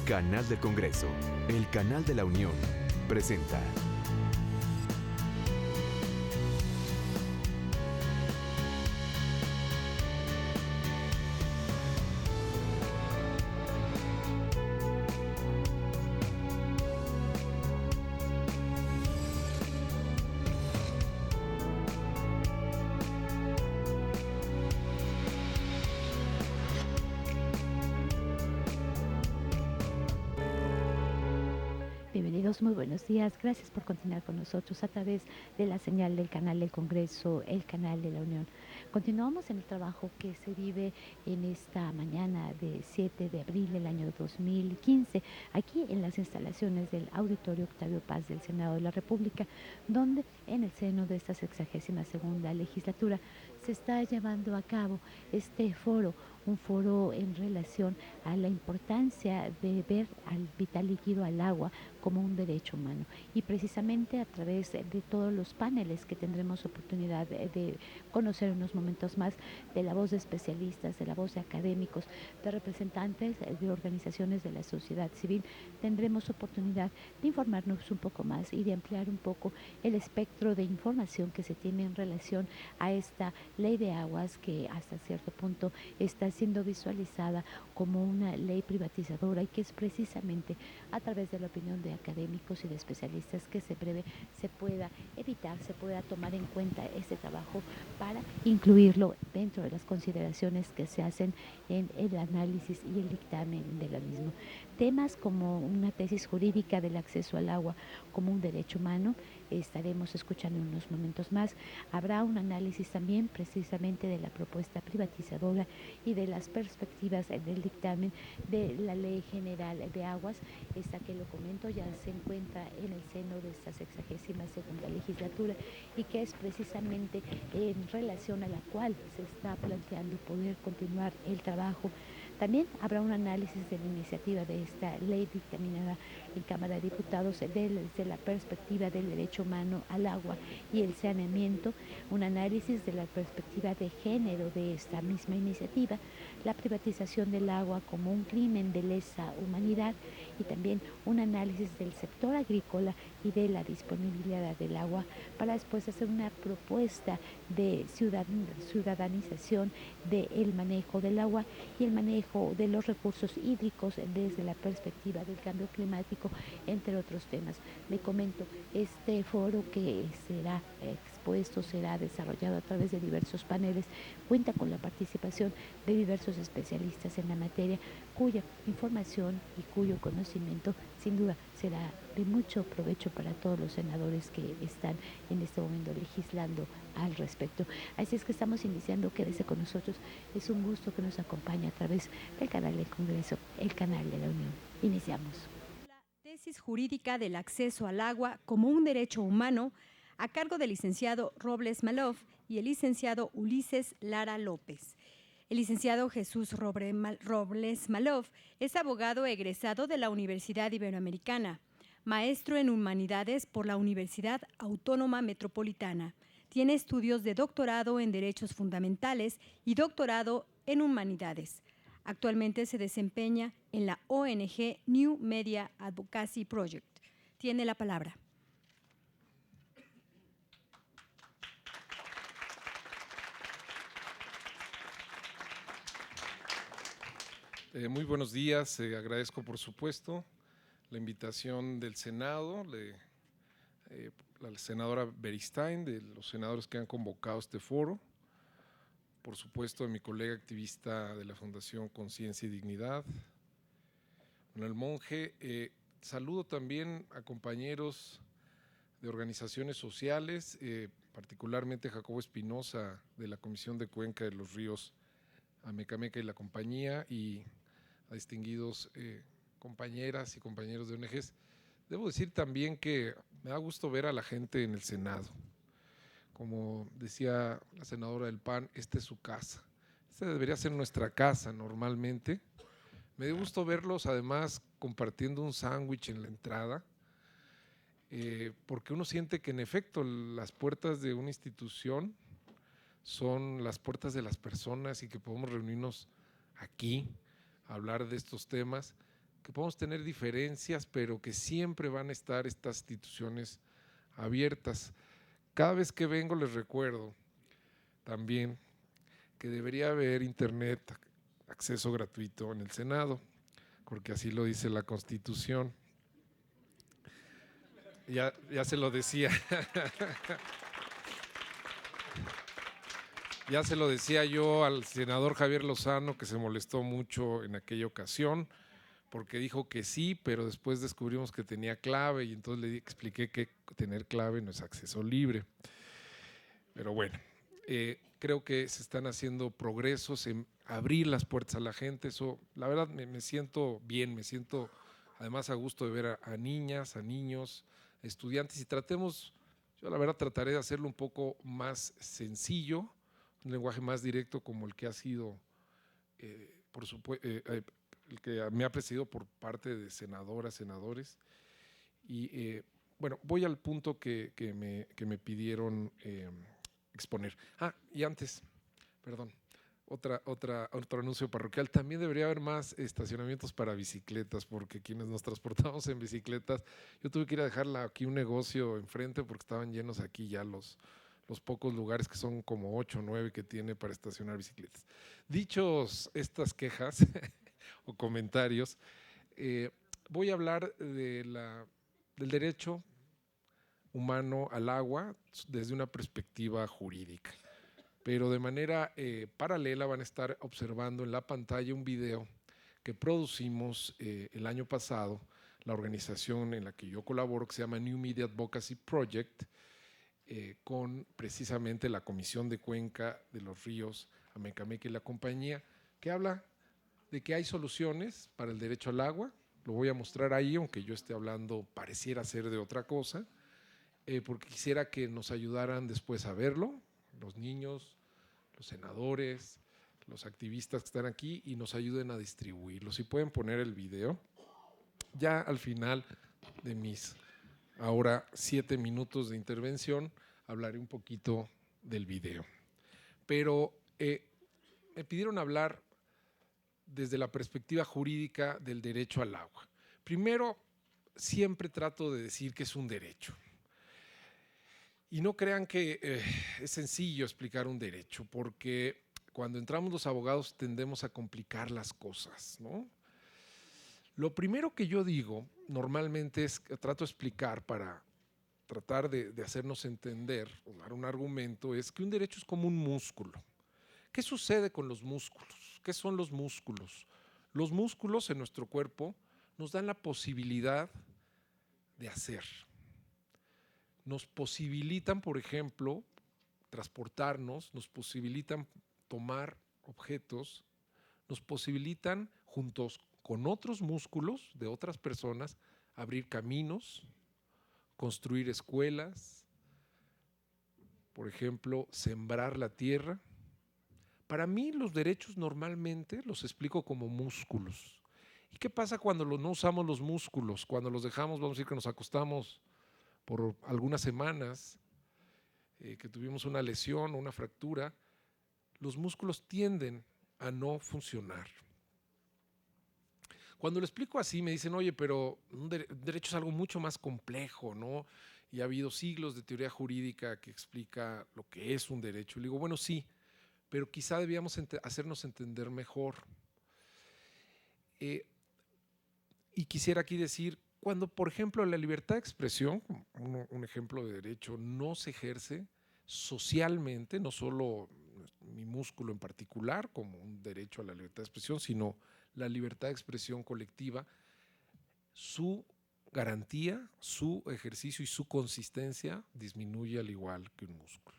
Canal del Congreso, el canal de la Unión, presenta. Bienvenidos, muy buenos días. Gracias por continuar con nosotros a través de la señal del canal del Congreso, el canal de la Unión. Continuamos en el trabajo que se vive en esta mañana de 7 de abril del año 2015, aquí en las instalaciones del Auditorio Octavio Paz del Senado de la República, donde en el seno de esta 62ª legislatura se está llevando a cabo este foro, un foro en relación a la importancia de ver al vital líquido, al agua, como un derecho humano. Y precisamente a través de todos los paneles que tendremos oportunidad de conocer en unos momentos más, de la voz de especialistas, de la voz de académicos, de representantes de organizaciones de la sociedad civil, tendremos oportunidad de informarnos un poco más y de ampliar un poco el espectro de información que se tiene en relación a esta ley de aguas que hasta cierto punto está siendo visualizada como una ley privatizadora y que es precisamente a través de la opinión de académicos y de especialistas que se prevé se pueda evitar, se pueda tomar en cuenta este trabajo para incluirlo dentro de las consideraciones que se hacen en el análisis y el dictamen de la misma. Temas como una tesis jurídica del acceso al agua como un derecho humano, estaremos escuchando en unos momentos más. Habrá un análisis también precisamente de la propuesta privatizadora y de las perspectivas del dictamen de la Ley General de Aguas. Esta que lo comento ya se encuentra en el seno de esta 62ª legislatura y que es precisamente en relación a la cual se está planteando poder continuar el trabajo. También habrá un análisis de la iniciativa de esta ley dictaminada en Cámara de Diputados desde la perspectiva del derecho humano al agua y el saneamiento, un análisis de la perspectiva de género de esta misma iniciativa, la privatización del agua como un crimen de lesa humanidad y también un análisis del sector agrícola y de la disponibilidad del agua para después hacer una propuesta de ciudadanización del manejo del agua y el manejo de los recursos hídricos desde la perspectiva del cambio climático, entre otros temas. Le comento, este foro que será expuesto, será desarrollado a través de diversos paneles, cuenta con la participación de diversos especialistas en la materia, cuya información y cuyo conocimiento sin duda será de mucho provecho para todos los senadores que están en este momento legislando al respecto. Así es que estamos iniciando, quédese con nosotros, es un gusto que nos acompañe a través del canal del Congreso, el canal de la Unión. Iniciamos. La tesis jurídica del acceso al agua como un derecho humano a cargo del licenciado Robles Malov y el licenciado Ulises Lara López. El licenciado Jesús Robles Malov es abogado egresado de la Universidad Iberoamericana, maestro en Humanidades por la Universidad Autónoma Metropolitana. Tiene estudios de doctorado en Derechos Fundamentales y doctorado en Humanidades. Actualmente se desempeña en la ONG New Media Advocacy Project. Tiene la palabra. Muy buenos días, agradezco por supuesto la invitación del Senado, la senadora Beristain, de los senadores que han convocado este foro, por supuesto de mi colega activista de la Fundación Conciencia y Dignidad, Manuel Monge. Saludo también a compañeros de organizaciones sociales, particularmente Jacobo Espinosa de la Comisión de Cuenca de los Ríos Amecameca y la compañía, y a distinguidos compañeras y compañeros de ONGs. Debo decir también que me da gusto ver a la gente en el Senado. Como decía la senadora del PAN, esta es su casa. Esta debería ser nuestra casa normalmente. Me dio gusto verlos además compartiendo un sándwich en la entrada, porque uno siente que en efecto las puertas de una institución son las puertas de las personas y que podemos reunirnos aquí, hablar de estos temas que podemos tener diferencias, pero que siempre van a estar estas instituciones abiertas. Cada vez que vengo les recuerdo también que debería haber internet, acceso gratuito en el Senado, porque así lo dice la Constitución. Ya se lo decía. Ya se lo decía yo al senador Javier Lozano, que se molestó mucho en aquella ocasión, porque dijo que sí, pero después descubrimos que tenía clave y entonces le expliqué que tener clave no es acceso libre. Pero bueno, creo que se están haciendo progresos en abrir las puertas a la gente. Eso, la verdad, me siento bien, me siento además a gusto de ver a niñas, a niños, estudiantes, y yo la verdad trataré de hacerlo un poco más sencillo, un lenguaje más directo como el que ha sido, por supuesto, el que me ha precedido por parte de senadoras, senadores. Y bueno, voy al punto que me pidieron exponer. Y antes, perdón, otro anuncio parroquial. También debería haber más estacionamientos para bicicletas, porque quienes nos transportamos en bicicletas, yo tuve que ir a dejarla aquí un negocio enfrente porque estaban llenos aquí ya los pocos lugares, que son como 8 o 9 que tiene para estacionar bicicletas. Dichos estas quejas o comentarios, voy a hablar del derecho humano al agua desde una perspectiva jurídica, pero de manera paralela van a estar observando en la pantalla un video que producimos el año pasado, la organización en la que yo colaboro, que se llama New Media Advocacy Project, con precisamente la Comisión de Cuenca de los Ríos, Amecameca y la compañía, que habla de que hay soluciones para el derecho al agua. Lo voy a mostrar ahí, aunque yo esté hablando pareciera ser de otra cosa, porque quisiera que nos ayudaran después a verlo, los niños, los senadores, los activistas que están aquí, y nos ayuden a distribuirlo. Si pueden poner el video. Ya al final de mis ahora 7 minutos de intervención hablaré un poquito del video. Pero me pidieron hablar desde la perspectiva jurídica del derecho al agua. Primero, siempre trato de decir que es un derecho. Y no crean que es sencillo explicar un derecho, porque cuando entramos los abogados tendemos a complicar las cosas, ¿no? Lo primero que yo digo normalmente es que trato de explicar para tratar de hacernos entender o dar un argumento, es que un derecho es como un músculo. ¿Qué sucede con los músculos? ¿Qué son los músculos? Los músculos en nuestro cuerpo nos dan la posibilidad de hacer. Nos posibilitan, por ejemplo, transportarnos, nos posibilitan tomar objetos, nos posibilitan, juntos con otros músculos de otras personas, abrir caminos, construir escuelas, por ejemplo, sembrar la tierra. Para mí los derechos normalmente los explico como músculos. ¿Y qué pasa cuando no usamos los músculos? Cuando los dejamos, vamos a decir que nos acostamos por algunas semanas, que tuvimos una lesión o una fractura, los músculos tienden a no funcionar. Cuando lo explico así me dicen, oye, pero un derecho es algo mucho más complejo, ¿no? Y ha habido siglos de teoría jurídica que explica lo que es un derecho. Y le digo, bueno, sí, pero quizá debíamos hacernos entender mejor. Y quisiera aquí decir, cuando, por ejemplo, la libertad de expresión, un ejemplo de derecho, no se ejerce socialmente, no solo mi músculo en particular, como un derecho a la libertad de expresión, sino la libertad de expresión colectiva, su garantía, su ejercicio y su consistencia disminuye al igual que un músculo.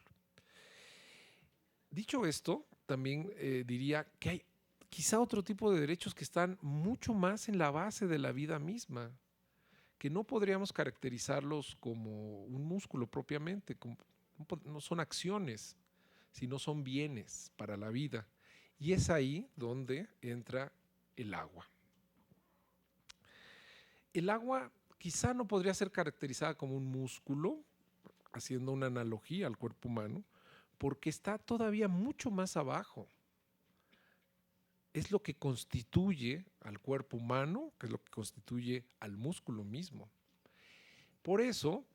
Dicho esto, también diría que hay quizá otro tipo de derechos que están mucho más en la base de la vida misma, que no podríamos caracterizarlos como un músculo propiamente, no son acciones, sino son bienes para la vida. Y es ahí donde entra el agua. El agua quizá no podría ser caracterizada como un músculo, haciendo una analogía al cuerpo humano, porque está todavía mucho más abajo. es lo que constituye al cuerpo humano, que es lo que constituye al músculo mismo. Por eso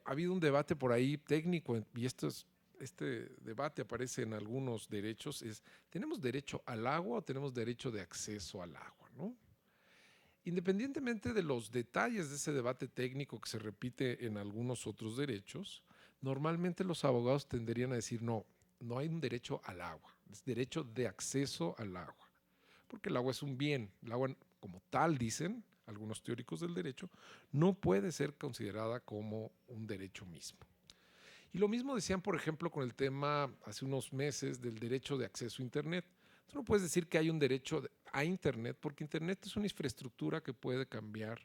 ha habido un debate por ahí técnico, y este debate aparece en algunos derechos, ¿tenemos derecho al agua o tenemos derecho de acceso al agua, ¿no? Independientemente de los detalles de ese debate técnico que se repite en algunos otros derechos, normalmente los abogados tenderían a decir no hay un derecho al agua, es derecho de acceso al agua, porque el agua es un bien, el agua como tal, dicen algunos teóricos del derecho, no puede ser considerada como un derecho mismo. Y lo mismo decían, por ejemplo, con el tema hace unos meses del derecho de acceso a Internet. Tú no puedes decir que hay un derecho a Internet porque Internet es una infraestructura que puede cambiar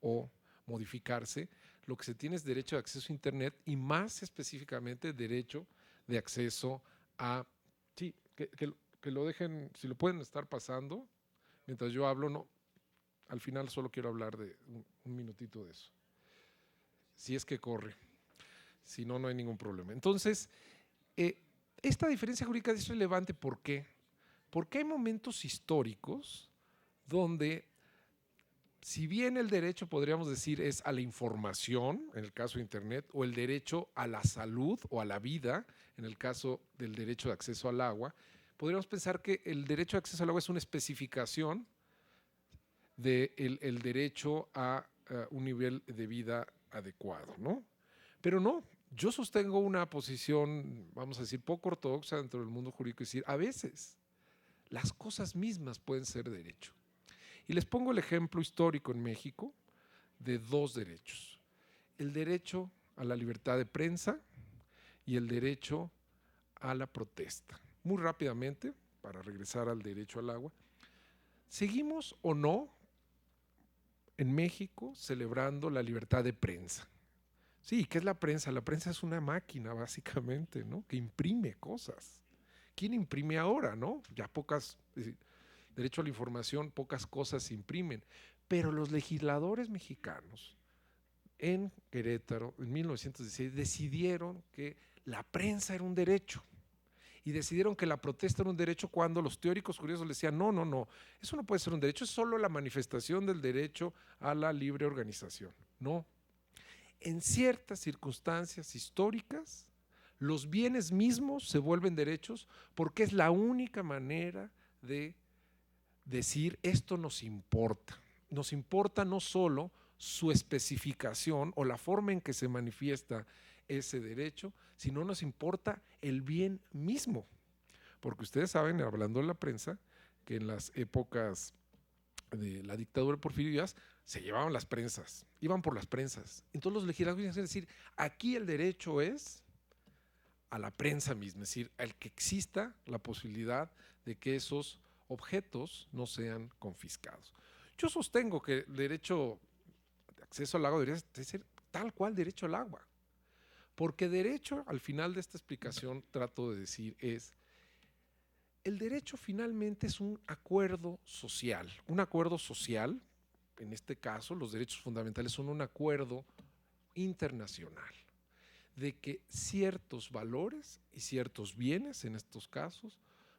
o modificarse. Lo que se tiene es derecho de acceso a Internet y más específicamente derecho de acceso a… Sí, que lo dejen, si lo pueden estar pasando, mientras yo hablo, no. Al final solo quiero hablar de un minutito de eso. Si es que corre. Si no, no hay ningún problema. Entonces, esta diferencia jurídica es relevante. ¿Por qué? Porque hay momentos históricos donde, si bien el derecho, podríamos decir, es a la información, en el caso de Internet, o el derecho a la salud o a la vida, en el caso del derecho de acceso al agua, podríamos pensar que el derecho de acceso al agua es una especificación del derecho a un nivel de vida adecuado, ¿no? Pero no, yo sostengo una posición, vamos a decir, poco ortodoxa dentro del mundo jurídico, es decir, a veces las cosas mismas pueden ser derecho. Y les pongo el ejemplo histórico en México de dos derechos: el derecho a la libertad de prensa y el derecho a la protesta. Muy rápidamente, para regresar al derecho al agua, ¿seguimos o no en México celebrando la libertad de prensa? Sí, ¿qué es la prensa? La prensa es una máquina, básicamente, ¿no? Que imprime cosas. ¿Quién imprime ahora, no? Ya pocas, derecho a la información, pocas cosas se imprimen. Pero los legisladores mexicanos en Querétaro, en 1916, decidieron que la prensa era un derecho. Y decidieron que la protesta era un derecho cuando los teóricos jurídicos les decían, no, eso no puede ser un derecho, es solo la manifestación del derecho a la libre organización. No. En ciertas circunstancias históricas, los bienes mismos se vuelven derechos porque es la única manera de decir esto nos importa. Nos importa no solo su especificación o la forma en que se manifiesta ese derecho, sino nos importa el bien mismo. Porque ustedes saben, hablando de la prensa, que en las épocas de la dictadura de Porfirio Díaz se llevaban las prensas, iban por las prensas. Entonces los legisladores dicen, decir, aquí el derecho es a la prensa misma, es decir, al que exista la posibilidad de que esos objetos no sean confiscados. Yo sostengo que el derecho de acceso al agua debería ser tal cual derecho al agua, porque derecho, al final de esta explicación, trato de decir, es el derecho finalmente es un acuerdo social. Un acuerdo social, en este caso, los derechos fundamentales son un acuerdo internacional de que ciertos valores y ciertos bienes, en estos casos,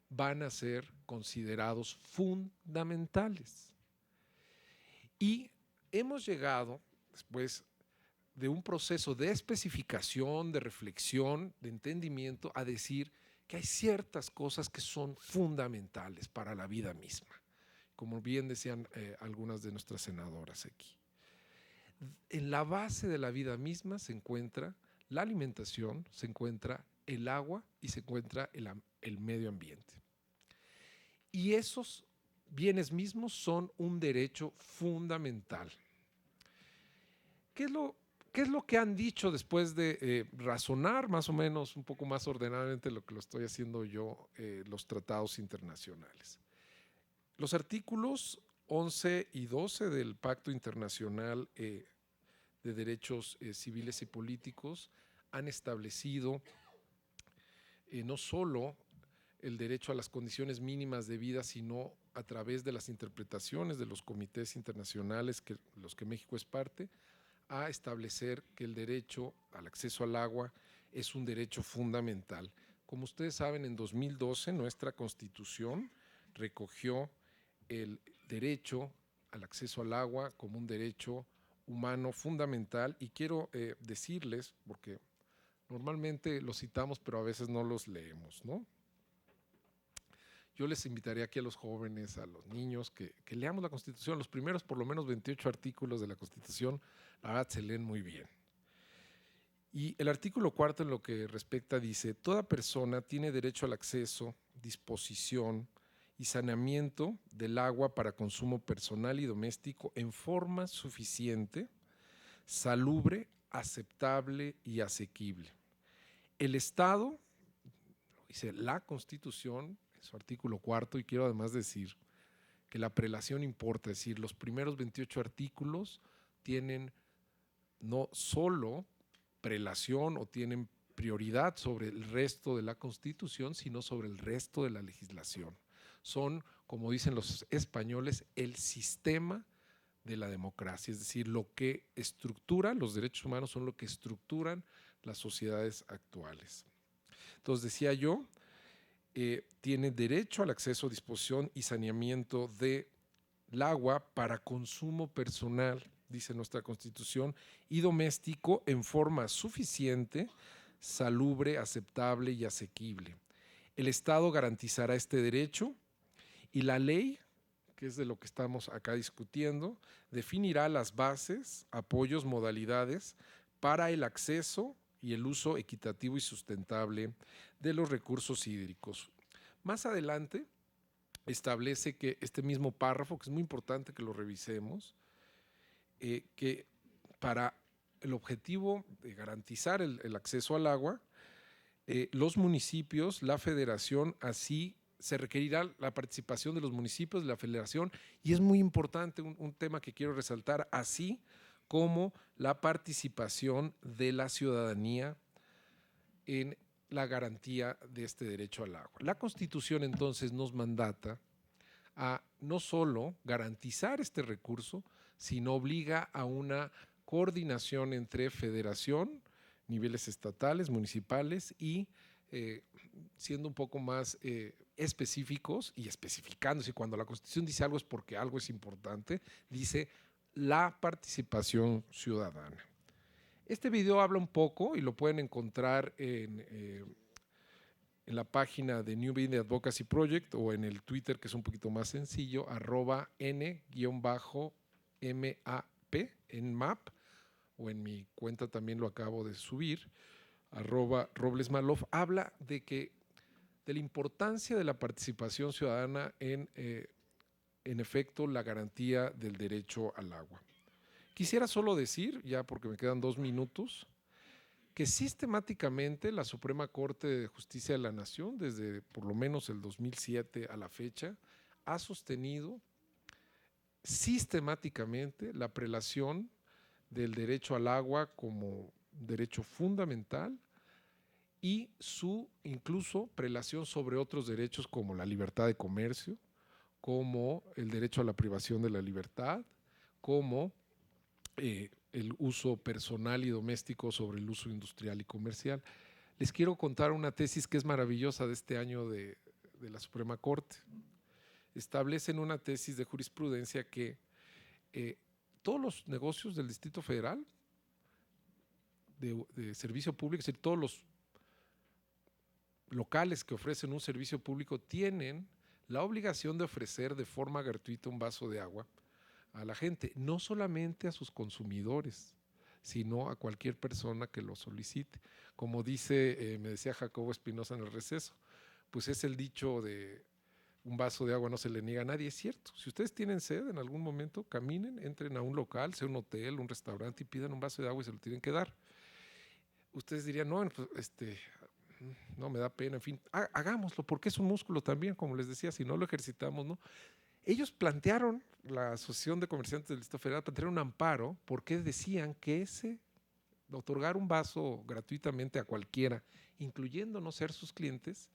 van a ser considerados fundamentales. Y hemos llegado, después de un proceso de especificación, de reflexión, de entendimiento, a decir que hay ciertas cosas que son fundamentales para la vida misma, como bien decían algunas de nuestras senadoras aquí. En la base de la vida misma se encuentra la alimentación, se encuentra el agua y se encuentra el medio ambiente. Y esos bienes mismos son un derecho fundamental. ¿Qué es lo que han dicho después de razonar más o menos un poco más ordenadamente lo que lo estoy haciendo yo, los tratados internacionales? Los artículos 11 y 12 del Pacto Internacional de Derechos Civiles y Políticos han establecido no solo el derecho a las condiciones mínimas de vida, sino a través de las interpretaciones de los comités internacionales, los que México es parte, a establecer que el derecho al acceso al agua es un derecho fundamental. Como ustedes saben, en 2012 nuestra Constitución recogió el derecho al acceso al agua como un derecho humano fundamental, y quiero decirles, porque normalmente los citamos pero a veces no los leemos, ¿no? Yo les invitaría aquí a los jóvenes, a los niños, que leamos la Constitución. Los primeros por lo menos 28 artículos de la Constitución, la verdad, se leen muy bien. Y el artículo 4, en lo que respecta, dice: toda persona tiene derecho al acceso, disposición y saneamiento del agua para consumo personal y doméstico en forma suficiente, salubre, aceptable y asequible. El Estado, dice la Constitución, en su artículo 4, y quiero además decir que la prelación importa, es decir, los primeros 28 artículos tienen no solo prelación o tienen prioridad sobre el resto de la Constitución, sino sobre el resto de la legislación. Son, como dicen los españoles, el sistema de la democracia, es decir, lo que estructura, los derechos humanos son lo que estructuran las sociedades actuales. Entonces, decía yo, tiene derecho al acceso, disposición y saneamiento del agua para consumo personal, dice nuestra Constitución, y doméstico en forma suficiente, salubre, aceptable y asequible. El Estado garantizará este derecho y la ley, que es de lo que estamos acá discutiendo, definirá las bases, apoyos, modalidades para el acceso y el uso equitativo y sustentable de los recursos hídricos. Más adelante establece que este mismo párrafo, que es muy importante que lo revisemos, que para el objetivo de garantizar el acceso al agua, los municipios, la federación, así se requerirá la participación de los municipios, de la federación, y es muy importante un tema que quiero resaltar, así como la participación de la ciudadanía en la garantía de este derecho al agua. La Constitución entonces nos mandata a no solo garantizar este recurso, sino obliga a una coordinación entre federación, niveles estatales, municipales y siendo un poco más específicos y especificándose. Cuando la Constitución dice algo es porque algo es importante, dice la participación ciudadana. Este video habla un poco y lo pueden encontrar en la página de New Being Advocacy Project o en el Twitter, que es un poquito más sencillo, @n_map, en MAP, o en mi cuenta también lo acabo de subir, @RoblesMalov. Habla de la importancia de la participación ciudadana en efecto, la garantía del derecho al agua. Quisiera solo decir, ya porque me quedan 2 minutos, que sistemáticamente la Suprema Corte de Justicia de la Nación, desde por lo menos el 2007 a la fecha, ha sostenido sistemáticamente la prelación del derecho al agua como derecho fundamental y su incluso prelación sobre otros derechos como la libertad de comercio, como el derecho a la privación de la libertad, como el uso personal y doméstico sobre el uso industrial y comercial. Les quiero contar una tesis que es maravillosa de este año de la Suprema Corte. Establecen una tesis de jurisprudencia que todos los negocios del Distrito Federal de servicio público, es decir, todos los locales que ofrecen un servicio público tienen la obligación de ofrecer de forma gratuita un vaso de agua a la gente, no solamente a sus consumidores, sino a cualquier persona que lo solicite. Como dice, me decía Jacobo Espinosa en el receso, pues es el dicho de un vaso de agua no se le niega a nadie. Es cierto, si ustedes tienen sed en algún momento, caminen, entren a un local, sea un hotel, un restaurante, y pidan un vaso de agua y se lo tienen que dar. Ustedes dirían, no, pues, no me da pena, en fin, hagámoslo, porque es un músculo también, como les decía, si no lo ejercitamos, ¿no? Ellos plantearon, la Asociación de Comerciantes del Distrito Federal plantearon un amparo porque decían que otorgar un vaso gratuitamente a cualquiera, incluyendo no ser sus clientes,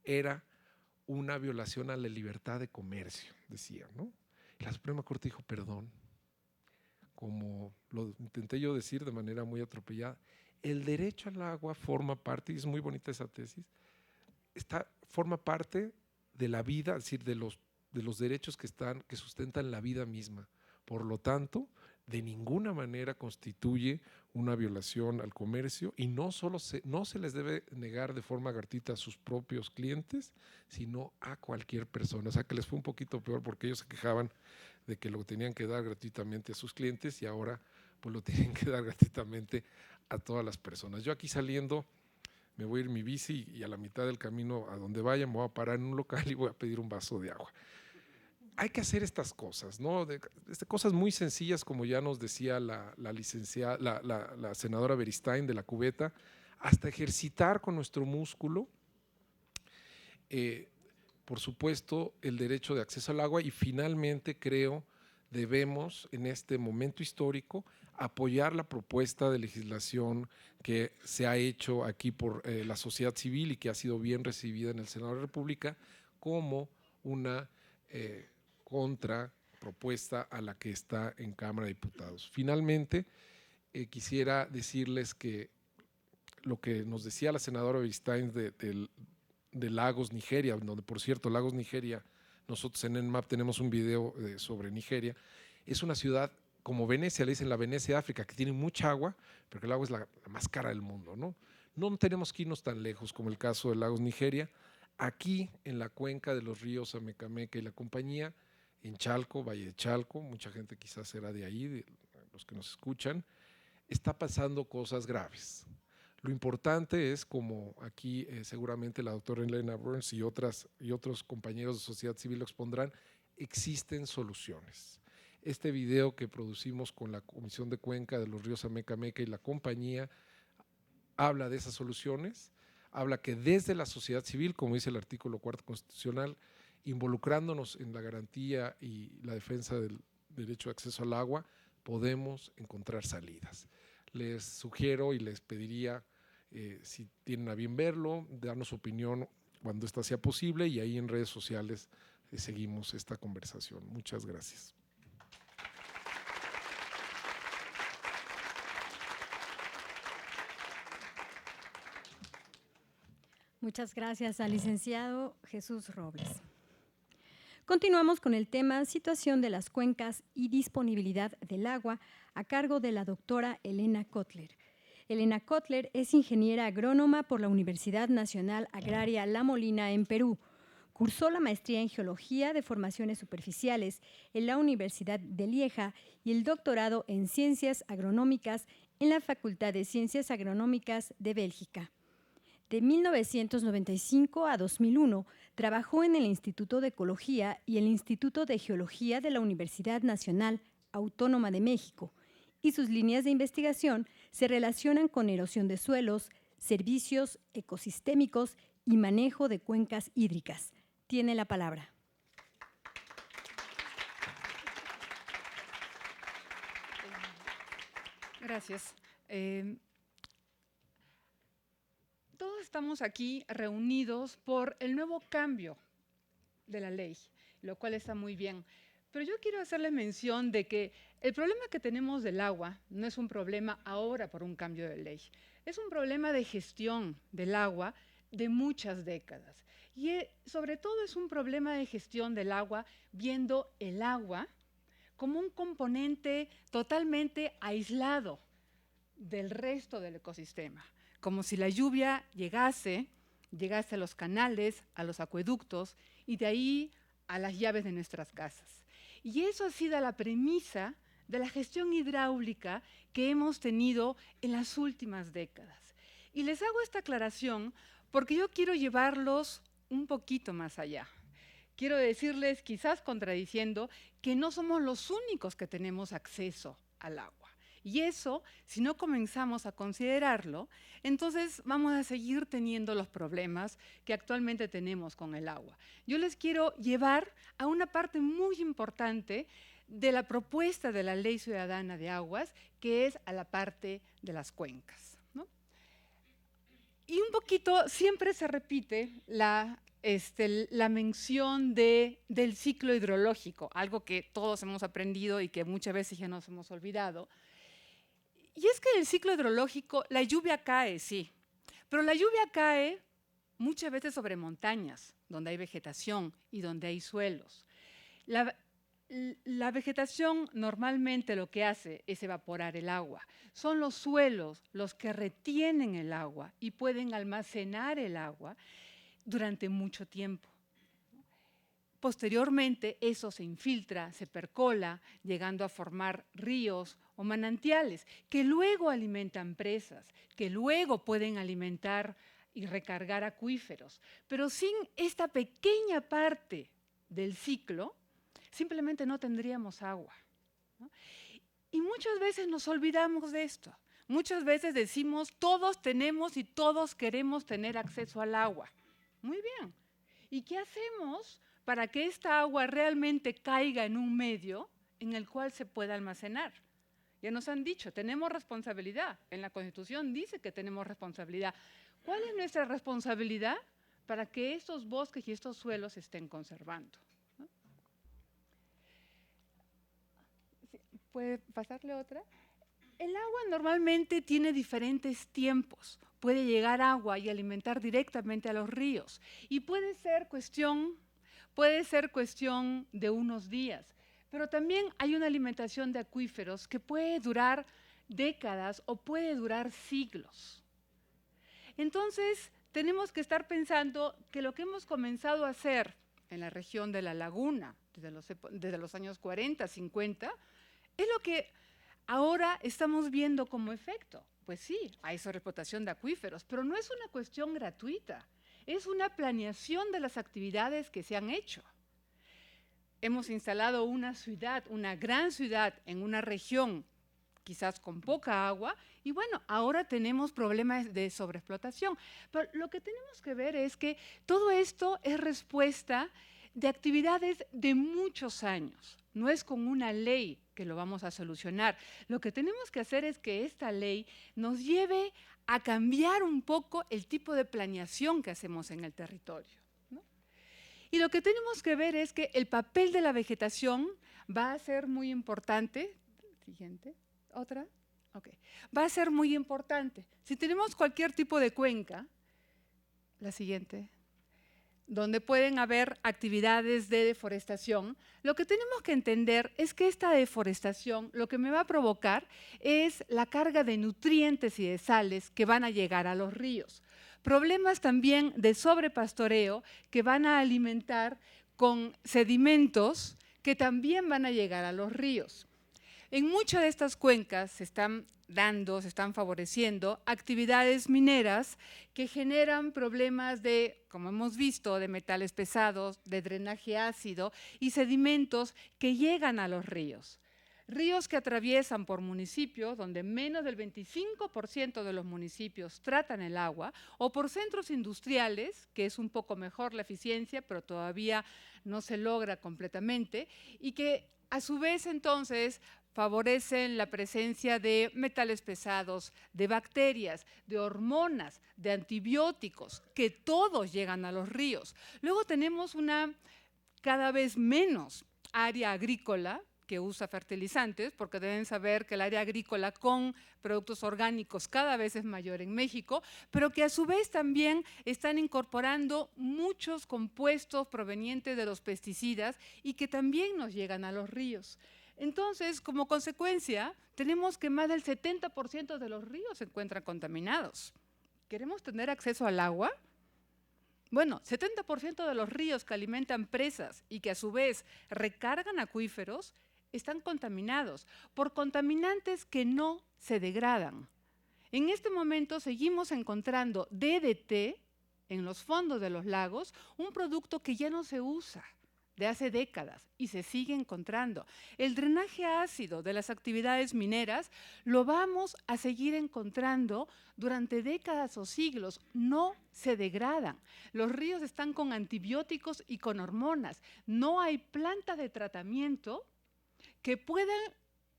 era una violación a la libertad de comercio, decían, ¿no? La Suprema Corte dijo, perdón, como lo intenté yo decir de manera muy atropellada, el derecho al agua forma parte, y es muy bonita esa tesis, forma parte de la vida, es decir, de los de los derechos que sustentan la vida misma. Por lo tanto, de ninguna manera constituye una violación al comercio y no se les debe negar de forma gratuita a sus propios clientes, sino a cualquier persona. O sea, que les fue un poquito peor porque ellos se quejaban de que lo tenían que dar gratuitamente a sus clientes y ahora pues lo tienen que dar gratuitamente a todas las personas. Yo aquí saliendo me voy a ir en mi bici y a la mitad del camino a donde vaya me voy a parar en un local y voy a pedir un vaso de agua. Hay que hacer estas cosas, ¿no? Cosas muy sencillas, como ya nos decía la senadora Beristain de la cubeta, hasta ejercitar con nuestro músculo, por supuesto, el derecho de acceso al agua y finalmente creo debemos en este momento histórico apoyar la propuesta de legislación que se ha hecho aquí por la sociedad civil y que ha sido bien recibida en el Senado de la República como una contrapropuesta a la que está en Cámara de Diputados. Finalmente, quisiera decirles que lo que nos decía la senadora Beristain de Lagos, Nigeria, donde por cierto Lagos, Nigeria, nosotros en ENMAP tenemos un video sobre Nigeria, es una ciudad como Venecia, le dicen la Venecia de África, que tiene mucha agua, pero que el agua es la más cara del mundo, ¿no? No tenemos que irnos tan lejos como el caso de Lagos, Nigeria. Aquí en la cuenca de los ríos Amecameca y la compañía, en Chalco, Valle de Chalco, mucha gente quizás será de ahí, de los que nos escuchan, está pasando cosas graves. Lo importante es, como aquí seguramente la doctora Elena Burns y otros compañeros de sociedad civil lo expondrán, existen soluciones. Este video que producimos con la Comisión de Cuenca de los Ríos Amecameca y la compañía habla de esas soluciones, habla que desde la sociedad civil, como dice el artículo 4 constitucional, involucrándonos en la garantía y la defensa del derecho de acceso al agua, podemos encontrar salidas. Les sugiero y les pediría, si tienen a bien verlo, darnos su opinión cuando esta sea posible y ahí en redes sociales seguimos esta conversación. Muchas gracias. Muchas gracias al licenciado Jesús Robles. Continuamos con el tema Situación de las cuencas y disponibilidad del agua a cargo de la doctora Elena Kotler. Elena Kotler es ingeniera agrónoma por la Universidad Nacional Agraria La Molina en Perú. Cursó la maestría en Geología de Formaciones Superficiales en la Universidad de Lieja y el doctorado en Ciencias Agronómicas en la Facultad de Ciencias Agronómicas de Bélgica. De 1995 a 2001 trabajó en el Instituto de Ecología y el Instituto de Geología de la Universidad Nacional Autónoma de México, y sus líneas de investigación se relacionan con erosión de suelos, servicios ecosistémicos y manejo de cuencas hídricas. Tiene la palabra. Gracias. Todos estamos aquí reunidos por el nuevo cambio de la ley, lo cual está muy bien. Pero yo quiero hacerles mención de que el problema que tenemos del agua no es un problema ahora por un cambio de ley. Es un problema de gestión del agua de muchas décadas. Y sobre todo es un problema de gestión del agua viendo el agua como un componente totalmente aislado del resto del ecosistema. Como si la lluvia llegase a los canales, a los acueductos y de ahí a las llaves de nuestras casas. Y eso ha sido la premisa de la gestión hidráulica que hemos tenido en las últimas décadas. Y les hago esta aclaración porque yo quiero llevarlos un poquito más allá. Quiero decirles, quizás contradiciendo, que no somos los únicos que tenemos acceso al agua. Y eso, si no comenzamos a considerarlo, entonces vamos a seguir teniendo los problemas que actualmente tenemos con el agua. Yo les quiero llevar a una parte muy importante de la propuesta de la Ley Ciudadana de Aguas, que es a la parte de las cuencas, ¿no? Y un poquito siempre se repite la mención del ciclo hidrológico, algo que todos hemos aprendido y que muchas veces ya nos hemos olvidado. Y es que el ciclo hidrológico, la lluvia cae, sí, pero la lluvia cae muchas veces sobre montañas, donde hay vegetación y donde hay suelos. La, la vegetación normalmente lo que hace es evaporar el agua. Son los suelos los que retienen el agua y pueden almacenar el agua durante mucho tiempo. Posteriormente, eso se infiltra, se percola, llegando a formar ríos o manantiales, que luego alimentan presas, que luego pueden alimentar y recargar acuíferos. Pero sin esta pequeña parte del ciclo, simplemente no tendríamos agua, ¿no? Y muchas veces nos olvidamos de esto. Muchas veces decimos, todos tenemos y todos queremos tener acceso al agua. Muy bien. ¿Y qué hacemos para que esta agua realmente caiga en un medio en el cual se pueda almacenar? Ya nos han dicho, tenemos responsabilidad. En la Constitución dice que tenemos responsabilidad. ¿Cuál es nuestra responsabilidad para que estos bosques y estos suelos se estén conservando? ¿No? ¿Puede pasarle otra? El agua normalmente tiene diferentes tiempos. Puede llegar agua y alimentar directamente a los ríos. Y puede ser cuestión de unos días. Pero también hay una alimentación de acuíferos que puede durar décadas o puede durar siglos. Entonces, tenemos que estar pensando que lo que hemos comenzado a hacer en la región de la laguna desde los años 40, 50, es lo que ahora estamos viendo como efecto. Pues sí, hay sobreexplotación de acuíferos, pero no es una cuestión gratuita, es una planeación de las actividades que se han hecho. Hemos instalado una ciudad, una gran ciudad en una región quizás con poca agua, y bueno, ahora tenemos problemas de sobreexplotación. Pero lo que tenemos que ver es que todo esto es respuesta de actividades de muchos años. No es con una ley que lo vamos a solucionar. Lo que tenemos que hacer es que esta ley nos lleve a cambiar un poco el tipo de planeación que hacemos en el territorio, ¿no? Y lo que tenemos que ver es que el papel de la vegetación va a ser muy importante. Siguiente. ¿Otra? Ok. Va a ser muy importante. Si tenemos cualquier tipo de cuenca, la siguiente, donde pueden haber actividades de deforestación, lo que tenemos que entender es que esta deforestación lo que me va a provocar es la carga de nutrientes y de sales que van a llegar a los ríos. Problemas también de sobrepastoreo que van a alimentar con sedimentos que también van a llegar a los ríos. En muchas de estas cuencas se están favoreciendo actividades mineras que generan problemas de, como hemos visto, de metales pesados, de drenaje ácido y sedimentos que llegan a los ríos. Ríos que atraviesan por municipios donde menos del 25% de los municipios tratan el agua, o por centros industriales, que es un poco mejor la eficiencia, pero todavía no se logra completamente, y que a su vez entonces favorecen la presencia de metales pesados, de bacterias, de hormonas, de antibióticos, que todos llegan a los ríos. Luego tenemos una cada vez menos área agrícola que usa fertilizantes, porque deben saber que el área agrícola con productos orgánicos cada vez es mayor en México, pero que a su vez también están incorporando muchos compuestos provenientes de los pesticidas y que también nos llegan a los ríos. Entonces, como consecuencia, tenemos que más del 70% de los ríos se encuentran contaminados. ¿Queremos tener acceso al agua? Bueno, 70% de los ríos que alimentan presas y que a su vez recargan acuíferos están contaminados por contaminantes que no se degradan. En este momento seguimos encontrando DDT en los fondos de los lagos, un producto que ya no se usa de hace décadas y se sigue encontrando. El drenaje ácido de las actividades mineras lo vamos a seguir encontrando durante décadas o siglos, no se degradan. Los ríos están con antibióticos y con hormonas. No hay plantas de tratamiento que puedan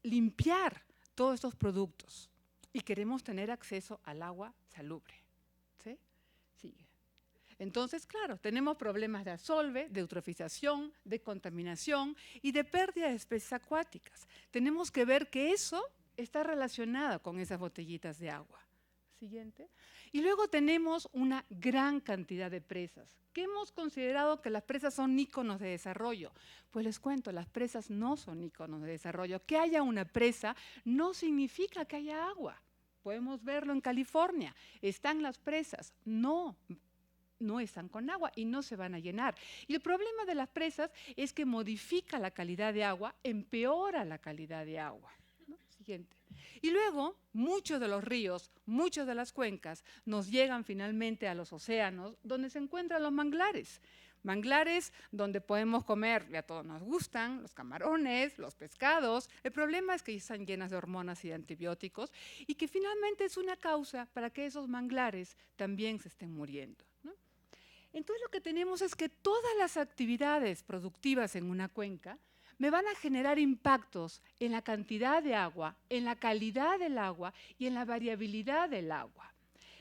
limpiar todos estos productos y queremos tener acceso al agua salubre. ¿Sí? Sigue. Entonces, claro, tenemos problemas de asolve, de eutrofización, de contaminación y de pérdida de especies acuáticas. Tenemos que ver que eso está relacionado con esas botellitas de agua, siguiente. Y luego tenemos una gran cantidad de presas, que hemos considerado que las presas son íconos de desarrollo. Pues les cuento, las presas no son íconos de desarrollo. Que haya una presa no significa que haya agua. Podemos verlo en California. Están las presas, no están con agua y no se van a llenar. Y el problema de las presas es que modifica la calidad de agua, empeora la calidad de agua. ¿No? Siguiente. Y luego, muchos de los ríos, muchas de las cuencas nos llegan finalmente a los océanos, donde se encuentran los manglares. Manglares donde podemos comer, y a todos nos gustan, los camarones, los pescados. El problema es que están llenas de hormonas y de antibióticos y que finalmente es una causa para que esos manglares también se estén muriendo, ¿no? Entonces lo que tenemos es que todas las actividades productivas en una cuenca me van a generar impactos en la cantidad de agua, en la calidad del agua y en la variabilidad del agua.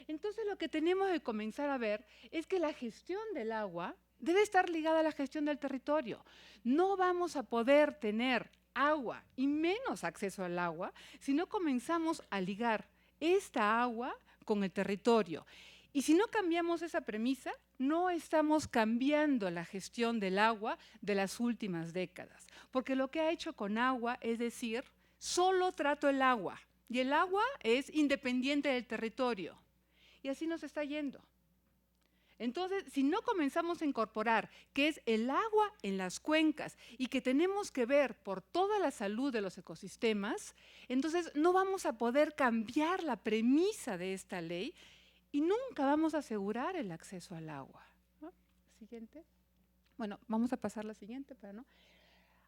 Entonces lo que tenemos que comenzar a ver es que la gestión del agua debe estar ligada a la gestión del territorio. No vamos a poder tener agua y menos acceso al agua si no comenzamos a ligar esta agua con el territorio. Y si no cambiamos esa premisa, no estamos cambiando la gestión del agua de las últimas décadas. Porque lo que ha hecho con agua es decir, solo trato el agua. Y el agua es independiente del territorio. Y así nos está yendo. Entonces, si no comenzamos a incorporar que es el agua en las cuencas y que tenemos que ver por toda la salud de los ecosistemas, entonces no vamos a poder cambiar la premisa de esta ley y nunca vamos a asegurar el acceso al agua, ¿no? Siguiente. Bueno, vamos a pasar la siguiente, pero no.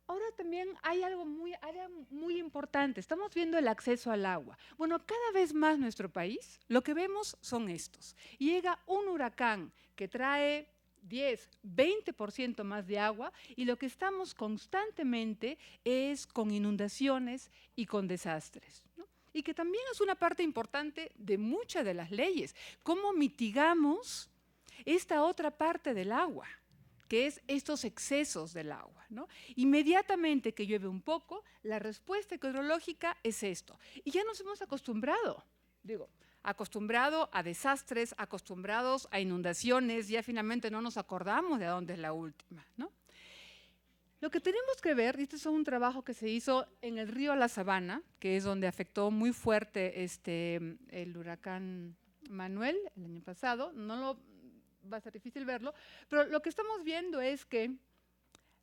Ahora también hay algo muy importante. Estamos viendo el acceso al agua. Bueno, cada vez más nuestro país, lo que vemos son estos. Llega un huracán que trae 10, 20% más de agua y lo que estamos constantemente es con inundaciones y con desastres, ¿no? Y que también es una parte importante de muchas de las leyes. ¿Cómo mitigamos esta otra parte del agua? Que es estos excesos del agua, ¿no? Inmediatamente que llueve un poco, la respuesta hidrológica es esto. Y ya nos hemos acostumbrado, acostumbrado a desastres, acostumbrados a inundaciones, ya finalmente no nos acordamos de dónde es la última, ¿no? Lo que tenemos que ver, y este es un trabajo que se hizo en el río La Sabana, que es donde afectó muy fuerte el huracán Manuel el año pasado, va a ser difícil verlo, pero lo que estamos viendo es que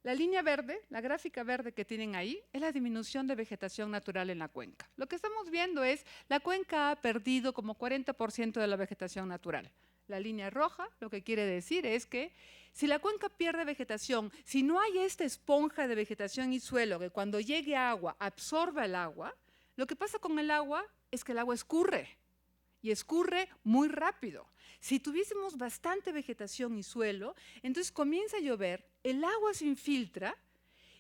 la línea verde, la gráfica verde que tienen ahí, es la disminución de vegetación natural en la cuenca. Lo que estamos viendo es la cuenca ha perdido como 40% de la vegetación natural. La línea roja lo que quiere decir es que si la cuenca pierde vegetación, si no hay esta esponja de vegetación y suelo que cuando llegue agua absorba el agua, lo que pasa con el agua es que el agua escurre y escurre muy rápido. Si tuviésemos bastante vegetación y suelo, entonces comienza a llover, el agua se infiltra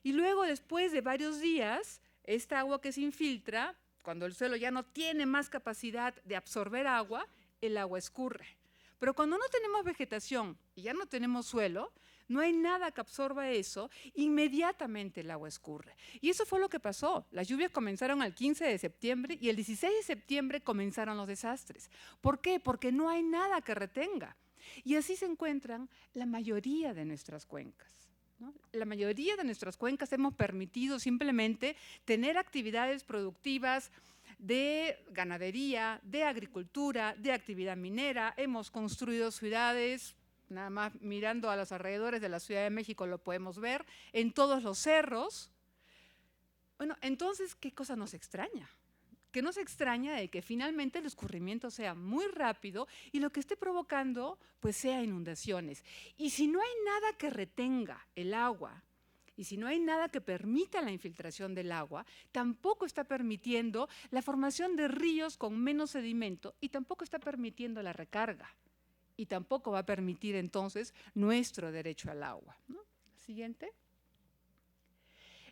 y luego después de varios días, esta agua que se infiltra, cuando el suelo ya no tiene más capacidad de absorber agua, el agua escurre. Pero cuando no tenemos vegetación y ya no tenemos suelo, no hay nada que absorba eso, inmediatamente el agua escurre. Y eso fue lo que pasó. Las lluvias comenzaron el 15 de septiembre y el 16 de septiembre comenzaron los desastres. ¿Por qué? Porque no hay nada que retenga. Y así se encuentran la mayoría de nuestras cuencas, ¿no? La mayoría de nuestras cuencas hemos permitido simplemente tener actividades productivas de ganadería, de agricultura, de actividad minera. Hemos construido ciudades, nada más mirando a los alrededores de la Ciudad de México lo podemos ver, en todos los cerros. Bueno, entonces, ¿qué cosa nos extraña? Que nos extraña de que finalmente el escurrimiento sea muy rápido y lo que esté provocando, pues, sea inundaciones. Y si no hay nada que retenga el agua, y si no hay nada que permita la infiltración del agua, tampoco está permitiendo la formación de ríos con menos sedimento y tampoco está permitiendo la recarga. Y tampoco va a permitir entonces nuestro derecho al agua, ¿no? Siguiente.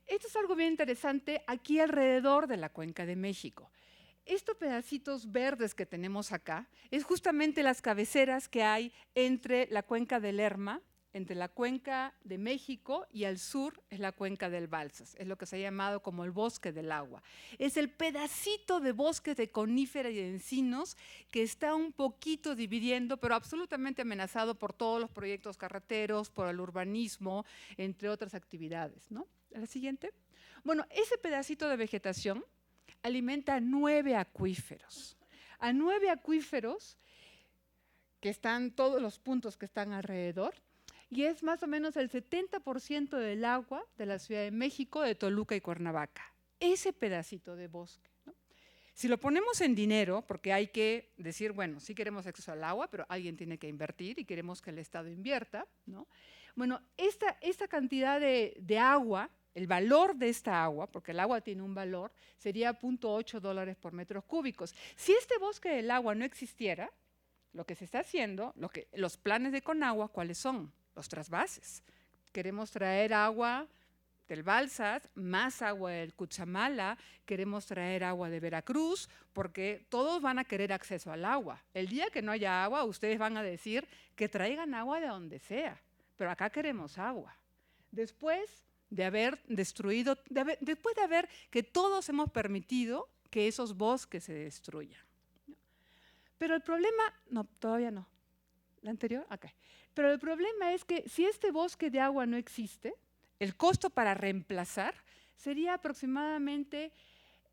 Esto es algo bien interesante aquí alrededor de la Cuenca de México. Estos pedacitos verdes que tenemos acá es justamente las cabeceras que hay entre la Cuenca del Lerma, entre la cuenca de México y al sur es la cuenca del Balsas. Es lo que se ha llamado como el bosque del agua. Es el pedacito de bosque de conífera y de encinos que está un poquito dividiendo, pero absolutamente amenazado por todos los proyectos carreteros, por el urbanismo, entre otras actividades, ¿no? ¿La siguiente? Bueno, ese pedacito de vegetación alimenta a 9 acuíferos. A 9 acuíferos que están todos los puntos que están alrededor, y es más o menos el 70% del agua de la Ciudad de México, de Toluca y Cuernavaca. Ese pedacito de bosque, ¿no? Si lo ponemos en dinero, porque hay que decir, bueno, sí queremos acceso al agua, pero alguien tiene que invertir y queremos que el Estado invierta, ¿no? Bueno, esta cantidad de agua, el valor de esta agua, porque el agua tiene un valor, sería $0.8 por metros cúbicos. Si este bosque del agua no existiera, lo que se está haciendo, los planes de Conagua, ¿cuáles son? Los trasvases. Queremos traer agua del Balsas, más agua del Cuchamala, queremos traer agua de Veracruz, porque todos van a querer acceso al agua. El día que no haya agua, ustedes van a decir que traigan agua de donde sea, pero acá queremos agua. Después de haber destruido, después de haber que todos hemos permitido que esos bosques se destruyan. Pero el problema, no, todavía no. ¿La anterior? Ok. Pero el problema es que si este bosque de agua no existe, el costo para reemplazar sería aproximadamente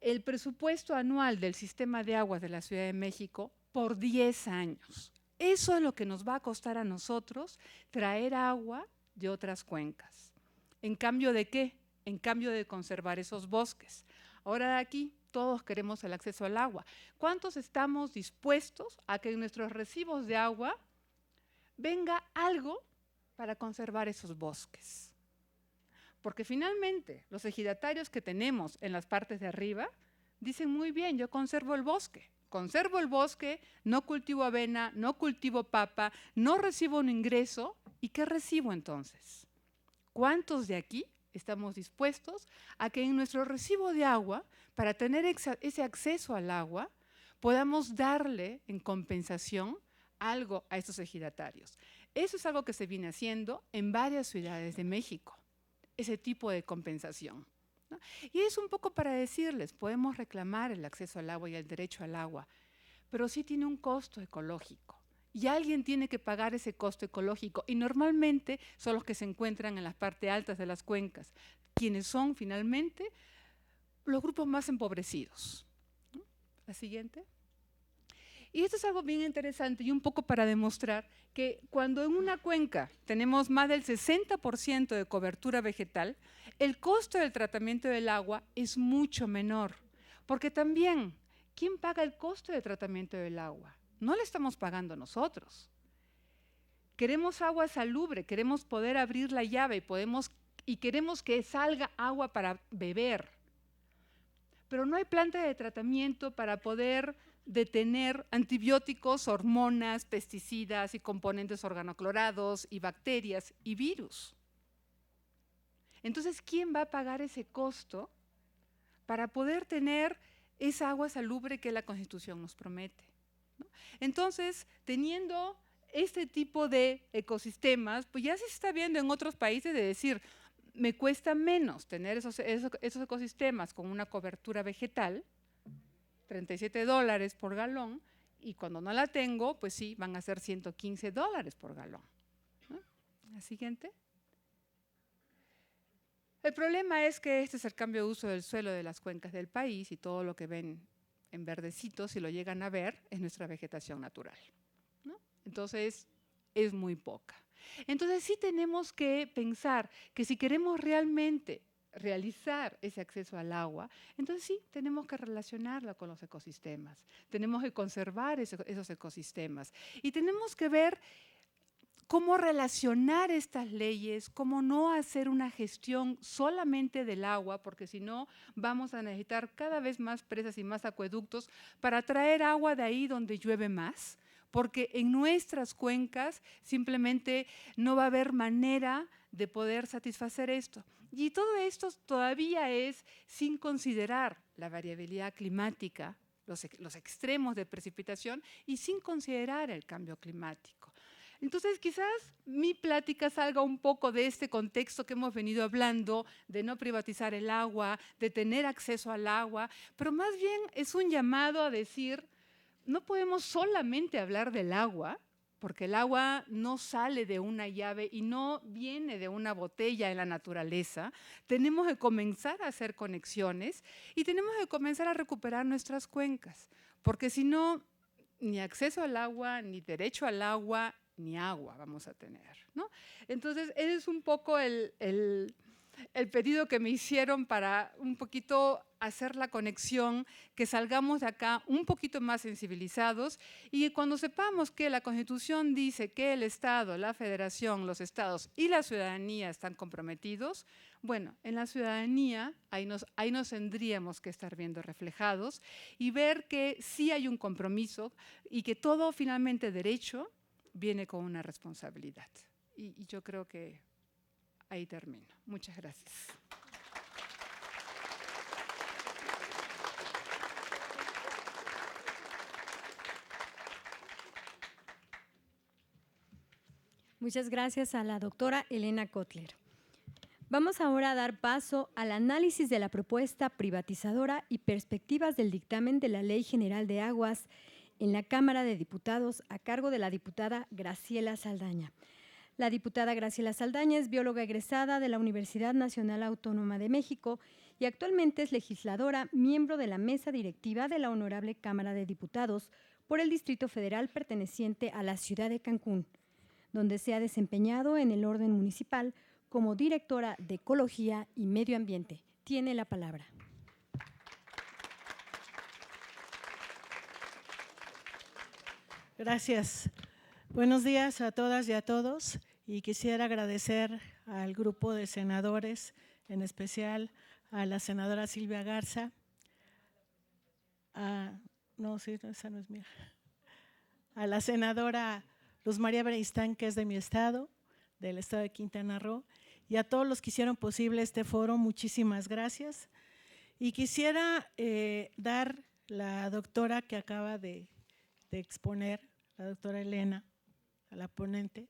el presupuesto anual del sistema de aguas de la Ciudad de México por 10 años. Eso es lo que nos va a costar a nosotros traer agua de otras cuencas. ¿En cambio de qué? En cambio de conservar esos bosques. Ahora de aquí todos queremos el acceso al agua. ¿Cuántos estamos dispuestos a que en nuestros recibos de agua venga algo para conservar esos bosques? Porque finalmente los ejidatarios que tenemos en las partes de arriba dicen muy bien, yo conservo el bosque, no cultivo avena, no cultivo papa, no recibo un ingreso. ¿Y qué recibo entonces? ¿Cuántos de aquí estamos dispuestos a que en nuestro recibo de agua, para tener ese acceso al agua, podamos darle en compensación algo a estos ejidatarios? Eso es algo que se viene haciendo en varias ciudades de México, ese tipo de compensación, ¿no? Y es un poco para decirles, podemos reclamar el acceso al agua y el derecho al agua, pero sí tiene un costo ecológico. Y alguien tiene que pagar ese costo ecológico, y normalmente son los que se encuentran en las partes altas de las cuencas, quienes son finalmente los grupos más empobrecidos. La siguiente. Y esto es algo bien interesante y un poco para demostrar que cuando en una cuenca tenemos más del 60% de cobertura vegetal, el costo del tratamiento del agua es mucho menor, porque también, ¿quién paga el costo de tratamiento del agua? No le estamos pagando nosotros. Queremos agua salubre, queremos poder abrir la llave y queremos que salga agua para beber. Pero no hay planta de tratamiento para poder detener antibióticos, hormonas, pesticidas y componentes organoclorados y bacterias y virus. Entonces, ¿quién va a pagar ese costo para poder tener esa agua salubre que la Constitución nos promete, ¿no? Entonces, teniendo este tipo de ecosistemas, pues ya se está viendo en otros países de decir, me cuesta menos tener esos ecosistemas con una cobertura vegetal, $37 por galón, y cuando no la tengo, pues sí, van a ser $115 por galón, ¿no? La siguiente. El problema es que este es el cambio de uso del suelo de las cuencas del país, y todo lo que ven en verdecito, si lo llegan a ver, es nuestra vegetación natural, ¿no? Entonces, es muy poca. Entonces, sí tenemos que pensar que si queremos realmente realizar ese acceso al agua, entonces sí, tenemos que relacionarla con los ecosistemas, tenemos que conservar esos ecosistemas, y tenemos que ver cómo relacionar estas leyes, cómo no hacer una gestión solamente del agua, porque si no vamos a necesitar cada vez más presas y más acueductos para traer agua de ahí donde llueve más, porque en nuestras cuencas simplemente no va a haber manera de poder satisfacer esto. Y todo esto todavía es sin considerar la variabilidad climática, los extremos de precipitación, y sin considerar el cambio climático. Entonces, quizás mi plática salga un poco de este contexto que hemos venido hablando, de no privatizar el agua, de tener acceso al agua, pero más bien es un llamado a decir, no podemos solamente hablar del agua, porque el agua no sale de una llave y no viene de una botella en la naturaleza. Tenemos que comenzar a hacer conexiones y tenemos que comenzar a recuperar nuestras cuencas, porque si no, ni acceso al agua, ni derecho al agua, ni agua vamos a tener, ¿no? Entonces, ese es un poco el pedido que me hicieron para un poquito hacer la conexión, que salgamos de acá un poquito más sensibilizados y cuando sepamos que la Constitución dice que el Estado, la Federación, los Estados y la ciudadanía están comprometidos, bueno, en la ciudadanía ahí nos tendríamos que estar viendo reflejados y ver que sí hay un compromiso y que todo finalmente derecho viene con una responsabilidad. Y yo creo que ahí termino. Muchas gracias. Muchas gracias a la doctora Elena Kotler. Vamos ahora a dar paso al análisis de la propuesta privatizadora y perspectivas del dictamen de la Ley General de Aguas en la Cámara de Diputados a cargo de la diputada Graciela Saldaña. La diputada Graciela Saldaña es bióloga egresada de la Universidad Nacional Autónoma de México y actualmente es legisladora, miembro de la mesa directiva de la Honorable Cámara de Diputados por el Distrito Federal perteneciente a la ciudad de Cancún, donde se ha desempeñado en el orden municipal como directora de Ecología y Medio Ambiente. Tiene la palabra. Gracias. Buenos días a todas y a todos. Y quisiera agradecer al grupo de senadores, en especial a la senadora Silvia Garza, a la senadora Luz María Beristain, que es de mi estado, del estado de Quintana Roo, y a todos los que hicieron posible este foro, muchísimas gracias. Y quisiera dar la doctora que acaba de exponer, la doctora Elena, a la ponente,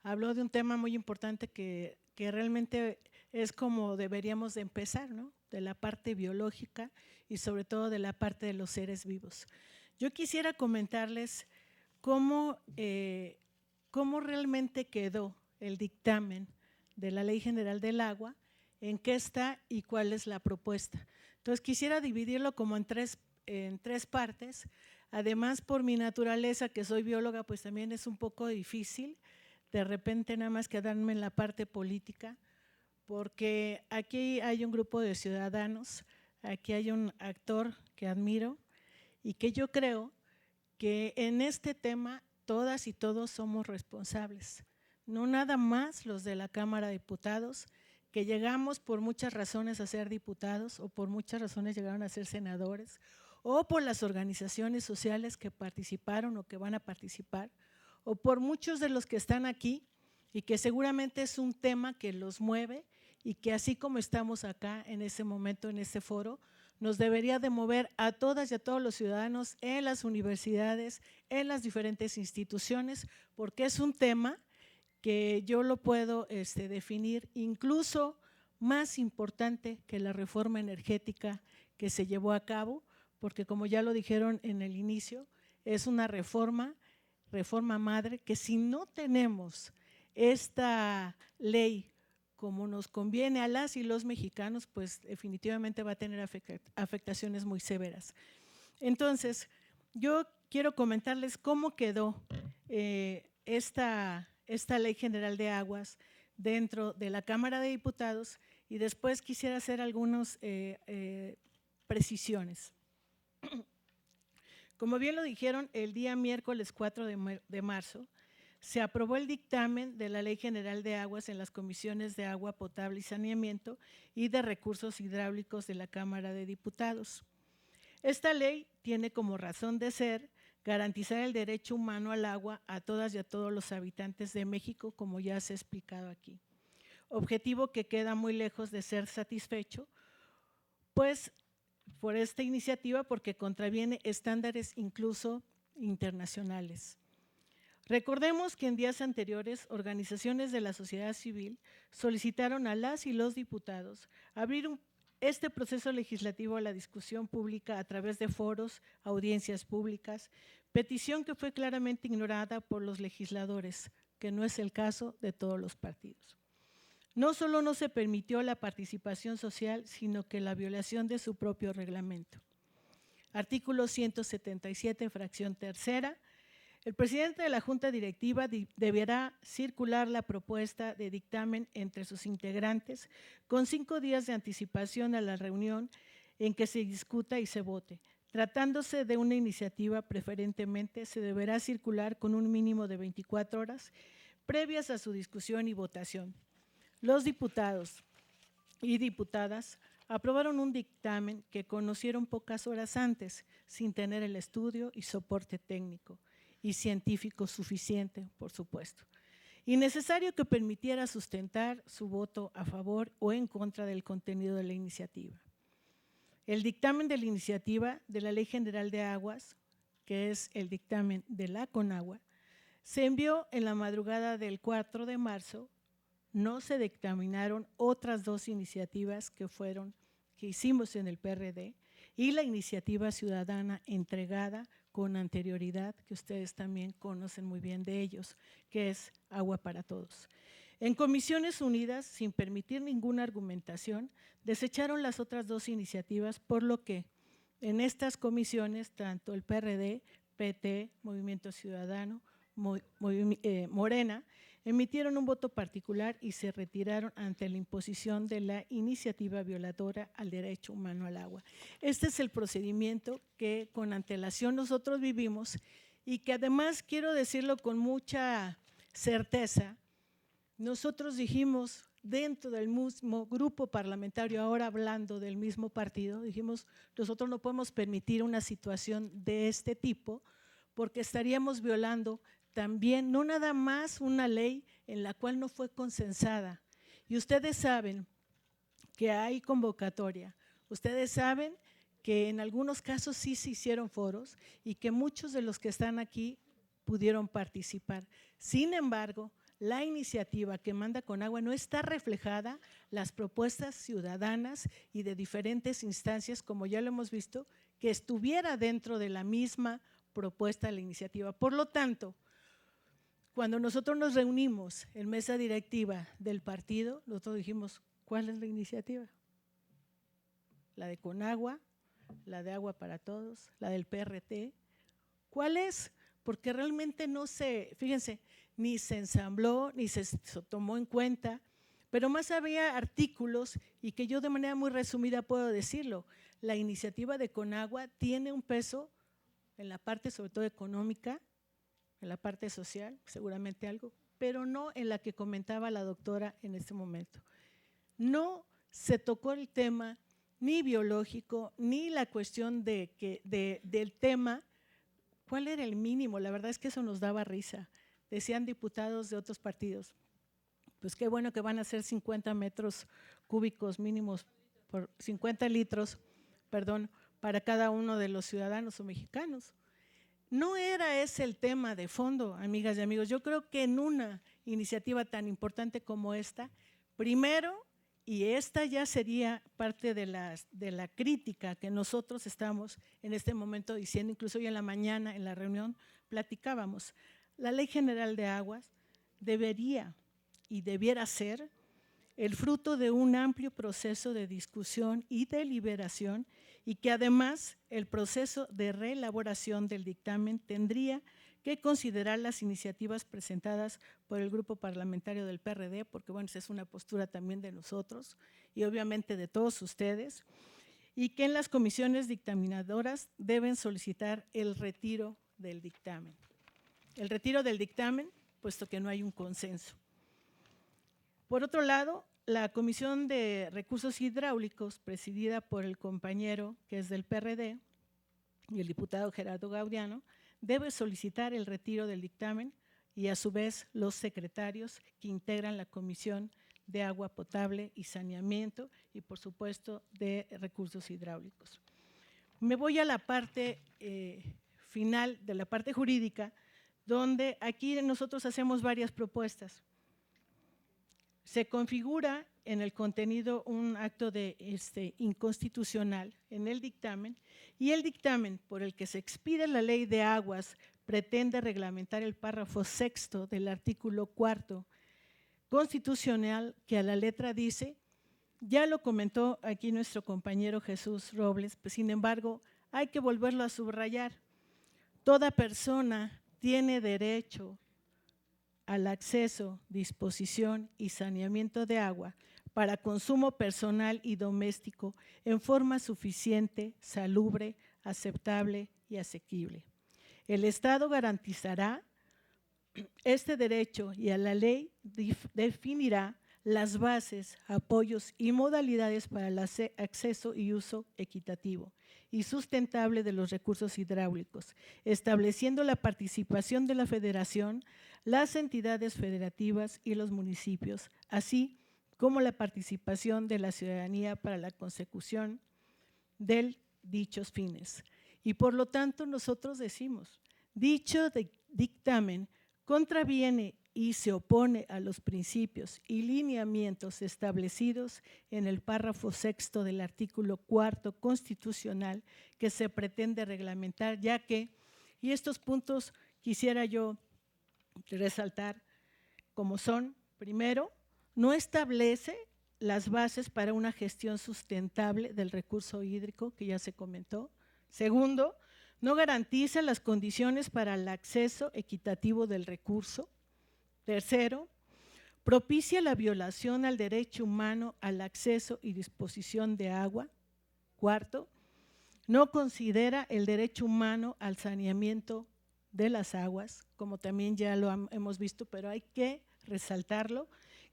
habló de un tema muy importante que realmente es como deberíamos de empezar, ¿no? De la parte biológica y sobre todo de la parte de los seres vivos. Yo quisiera comentarles cómo realmente quedó el dictamen de la Ley General del Agua, en qué está y cuál es la propuesta. Entonces, quisiera dividirlo como en tres partes. Además, por mi naturaleza, que soy bióloga, pues también es un poco difícil de repente nada más quedarme en la parte política, porque aquí hay un grupo de ciudadanos, aquí hay un actor que admiro y que yo creo que en este tema todas y todos somos responsables, no nada más los de la Cámara de Diputados, que llegamos por muchas razones a ser diputados o por muchas razones llegaron a ser senadores, o por las organizaciones sociales que participaron o que van a participar, o por muchos de los que están aquí y que seguramente es un tema que los mueve y que así como estamos acá en ese momento, en este foro, nos debería de mover a todas y a todos los ciudadanos en las universidades, en las diferentes instituciones, porque es un tema que yo lo puedo definir incluso más importante que la reforma energética que se llevó a cabo, porque como ya lo dijeron en el inicio, es una reforma madre, que si no tenemos esta ley como nos conviene a las y los mexicanos, pues definitivamente va a tener afectaciones muy severas. Entonces, yo quiero comentarles cómo quedó esta Ley General de Aguas dentro de la Cámara de Diputados y después quisiera hacer algunas precisiones. Como bien lo dijeron, el día miércoles 4 de marzo se aprobó el dictamen de la Ley General de Aguas en las comisiones de agua potable y saneamiento y de recursos hidráulicos de la Cámara de Diputados. Esta ley tiene como razón de ser garantizar el derecho humano al agua a todas y a todos los habitantes de México, como ya se ha explicado aquí. Objetivo que queda muy lejos de ser satisfecho, pues por esta iniciativa, porque contraviene estándares incluso internacionales. Recordemos que en días anteriores, organizaciones de la sociedad civil solicitaron a las y los diputados abrir este proceso legislativo a la discusión pública a través de foros, audiencias públicas, petición que fue claramente ignorada por los legisladores, que no es el caso de todos los partidos. No solo no se permitió la participación social, sino que la violación de su propio reglamento. Artículo 177, fracción tercera. El presidente de la Junta Directiva deberá circular la propuesta de dictamen entre sus integrantes con 5 días de anticipación a la reunión en que se discuta y se vote. Tratándose de una iniciativa, preferentemente se deberá circular con un mínimo de 24 horas previas a su discusión y votación. Los diputados y diputadas aprobaron un dictamen que conocieron pocas horas antes, sin tener el estudio y soporte técnico y científico suficiente, por supuesto, y necesario que permitiera sustentar su voto a favor o en contra del contenido de la iniciativa. El dictamen de la iniciativa de la Ley General de Aguas, que es el dictamen de la CONAGUA, se envió en la madrugada del 4 de marzo. No se dictaminaron otras 2 iniciativas que hicimos en el PRD y la iniciativa ciudadana entregada con anterioridad, que ustedes también conocen muy bien de ellos, que es Agua para Todos. En Comisiones Unidas, sin permitir ninguna argumentación, desecharon las otras 2 iniciativas, por lo que en estas comisiones, tanto el PRD, PT, Movimiento Ciudadano, Morena, emitieron un voto particular y se retiraron ante la imposición de la iniciativa violadora al derecho humano al agua. Este es el procedimiento que con antelación nosotros vivimos y que además quiero decirlo con mucha certeza, nosotros dijimos dentro del mismo grupo parlamentario, ahora hablando del mismo partido, dijimos nosotros no podemos permitir una situación de este tipo porque estaríamos violando también, no nada más una ley en la cual no fue consensada. Y ustedes saben que hay convocatoria, ustedes saben que en algunos casos sí se hicieron foros y que muchos de los que están aquí pudieron participar. Sin embargo, la iniciativa que manda CONAGUA no está reflejada las propuestas ciudadanas y de diferentes instancias, como ya lo hemos visto, que estuviera dentro de la misma propuesta de la iniciativa. Por lo tanto, cuando nosotros nos reunimos en mesa directiva del partido, nosotros dijimos, ¿cuál es la iniciativa? La de CONAGUA, la de Agua para Todos, la del PRT. ¿Cuál es? Porque realmente no se, fíjense, ni se ensambló, ni se tomó en cuenta, pero más había artículos y que yo de manera muy resumida puedo decirlo. La iniciativa de CONAGUA tiene un peso en la parte sobre todo económica, en la parte social, seguramente algo, pero no en la que comentaba la doctora en este momento. No se tocó el tema ni biológico, ni la cuestión del tema, ¿cuál era el mínimo? La verdad es que eso nos daba risa. Decían diputados de otros partidos, pues qué bueno que van a ser 50 metros cúbicos mínimos, por 50 litros, perdón, para cada uno de los ciudadanos o mexicanos. No era ese el tema de fondo, amigas y amigos. Yo creo que en una iniciativa tan importante como esta, primero, y esta ya sería parte de la crítica que nosotros estamos en este momento diciendo, incluso hoy en la mañana en la reunión platicábamos, la Ley General de Aguas debería y debiera ser el fruto de un amplio proceso de discusión y deliberación y que además el proceso de reelaboración del dictamen tendría que considerar las iniciativas presentadas por el grupo parlamentario del PRD, porque bueno, esa es una postura también de nosotros y obviamente de todos ustedes, y que en las comisiones dictaminadoras deben solicitar el retiro del dictamen. El retiro del dictamen, puesto que no hay un consenso. Por otro lado, la Comisión de Recursos Hidráulicos, presidida por el compañero que es del PRD y el diputado Gerardo Gaudiano, debe solicitar el retiro del dictamen y a su vez los secretarios que integran la Comisión de Agua Potable y Saneamiento y por supuesto de Recursos Hidráulicos. Me voy a la parte final de la parte jurídica, donde aquí nosotros hacemos varias propuestas. Se configura en el contenido un acto de inconstitucional en el dictamen, y el dictamen por el que se expide la Ley de Aguas pretende reglamentar el párrafo 6º del artículo 4º constitucional, que a la letra dice, ya lo comentó aquí nuestro compañero Jesús Robles, pues, sin embargo, hay que volverlo a subrayar. Toda persona tiene derecho al acceso, disposición y saneamiento de agua para consumo personal y doméstico en forma suficiente, salubre, aceptable y asequible. El Estado garantizará este derecho y a la ley definirá las bases, apoyos y modalidades para el acceso y uso equitativo y sustentable de los recursos hidráulicos, estableciendo la participación de la Federación, las entidades federativas y los municipios, así como la participación de la ciudadanía para la consecución de dichos fines. Y por lo tanto nosotros decimos, dicho dictamen contraviene y se opone a los principios y lineamientos establecidos en el párrafo 6º del artículo 4º constitucional que se pretende reglamentar, ya que, y estos puntos quisiera yo resaltar como son, primero, no establece las bases para una gestión sustentable del recurso hídrico, que ya se comentó. Segundo, no garantiza las condiciones para el acceso equitativo del recurso. Tercero, propicia la violación al derecho humano al acceso y disposición de agua. Cuarto, no considera el derecho humano al saneamiento de las aguas, como también ya lo hemos visto, pero hay que resaltarlo.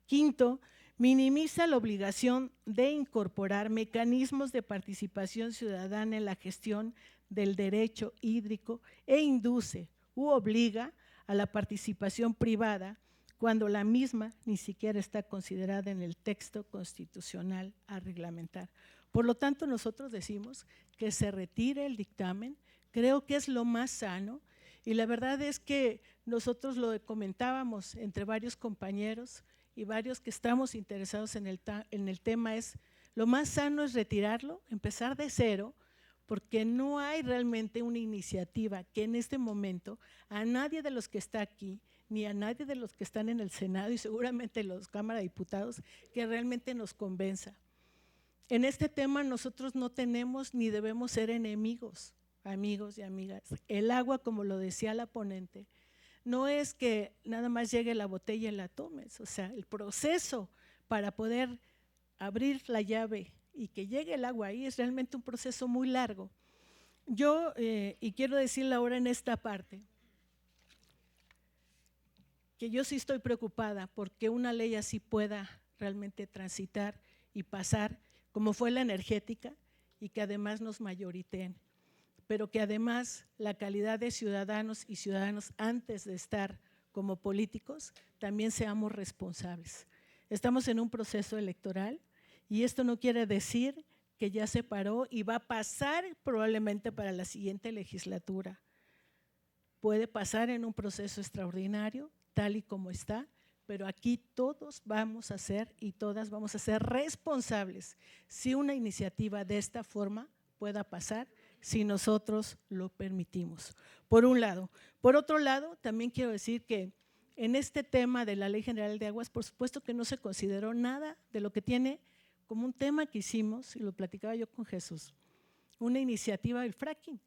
Quinto, minimiza la obligación de incorporar mecanismos de participación ciudadana en la gestión del derecho hídrico e induce u obliga a la participación privada cuando la misma ni siquiera está considerada en el texto constitucional a reglamentar. Por lo tanto, nosotros decimos que se retire el dictamen, creo que es lo más sano, y la verdad es que nosotros lo comentábamos entre varios compañeros y varios que estamos interesados en el tema, es lo más sano es retirarlo, empezar de cero, porque no hay realmente una iniciativa que en este momento a nadie de los que está aquí, ni a nadie de los que están en el Senado y seguramente los Cámara de Diputados, que realmente nos convenza. En este tema nosotros no tenemos ni debemos ser enemigos, amigos y amigas. El agua, como lo decía la ponente, no es que nada más llegue la botella y la tomes, o sea, el proceso para poder abrir la llave y que llegue el agua ahí es realmente un proceso muy largo. Yo, y quiero decirle ahora en esta parte, que yo sí estoy preocupada porque una ley así pueda realmente transitar y pasar, como fue la energética, y que además nos mayoriteen, pero que además la calidad de ciudadanos y ciudadanos antes de estar como políticos, también seamos responsables. Estamos en un proceso electoral y esto no quiere decir que ya se paró y va a pasar probablemente para la siguiente legislatura. Puede pasar en un proceso extraordinario, tal y como está, pero aquí todos vamos a ser y todas vamos a ser responsables si una iniciativa de esta forma pueda pasar, si nosotros lo permitimos, por un lado. Por otro lado, también quiero decir que en este tema de la Ley General de Aguas, por supuesto que no se consideró nada de lo que tiene como un tema que hicimos, y lo platicaba yo con Jesús, una iniciativa del fracking.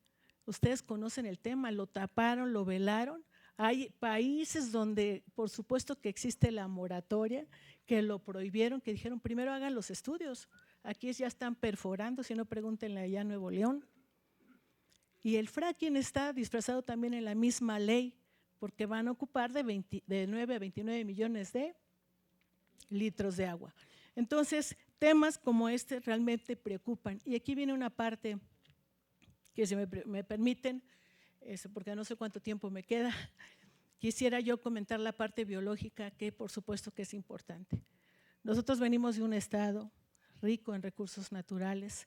Ustedes conocen el tema, lo taparon, lo velaron. Hay países donde por supuesto que existe la moratoria, que lo prohibieron, que dijeron primero hagan los estudios. Aquí ya están perforando, si no pregúntenle allá a Nuevo León. Y el fracking está disfrazado también en la misma ley, porque van a ocupar de 9 a 29 millones de litros de agua. Entonces, temas como este realmente preocupan. Y aquí viene una parte que si me permiten, porque no sé cuánto tiempo me queda, quisiera yo comentar la parte biológica, que por supuesto que es importante. Nosotros venimos de un estado rico en recursos naturales,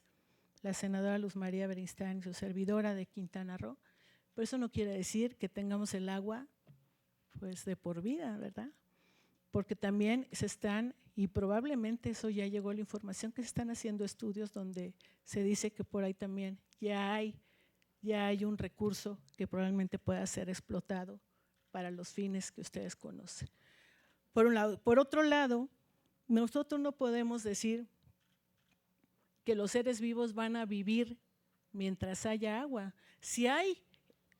la senadora Luz María Beristain, su servidora de Quintana Roo, pero eso no quiere decir que tengamos el agua pues de por vida, ¿verdad? Porque también se están, y probablemente eso ya llegó la información, que se están haciendo estudios donde se dice que por ahí también ya hay un recurso que probablemente pueda ser explotado para los fines que ustedes conocen. Por un lado. Por otro lado, nosotros no podemos decir que los seres vivos van a vivir mientras haya agua. Si hay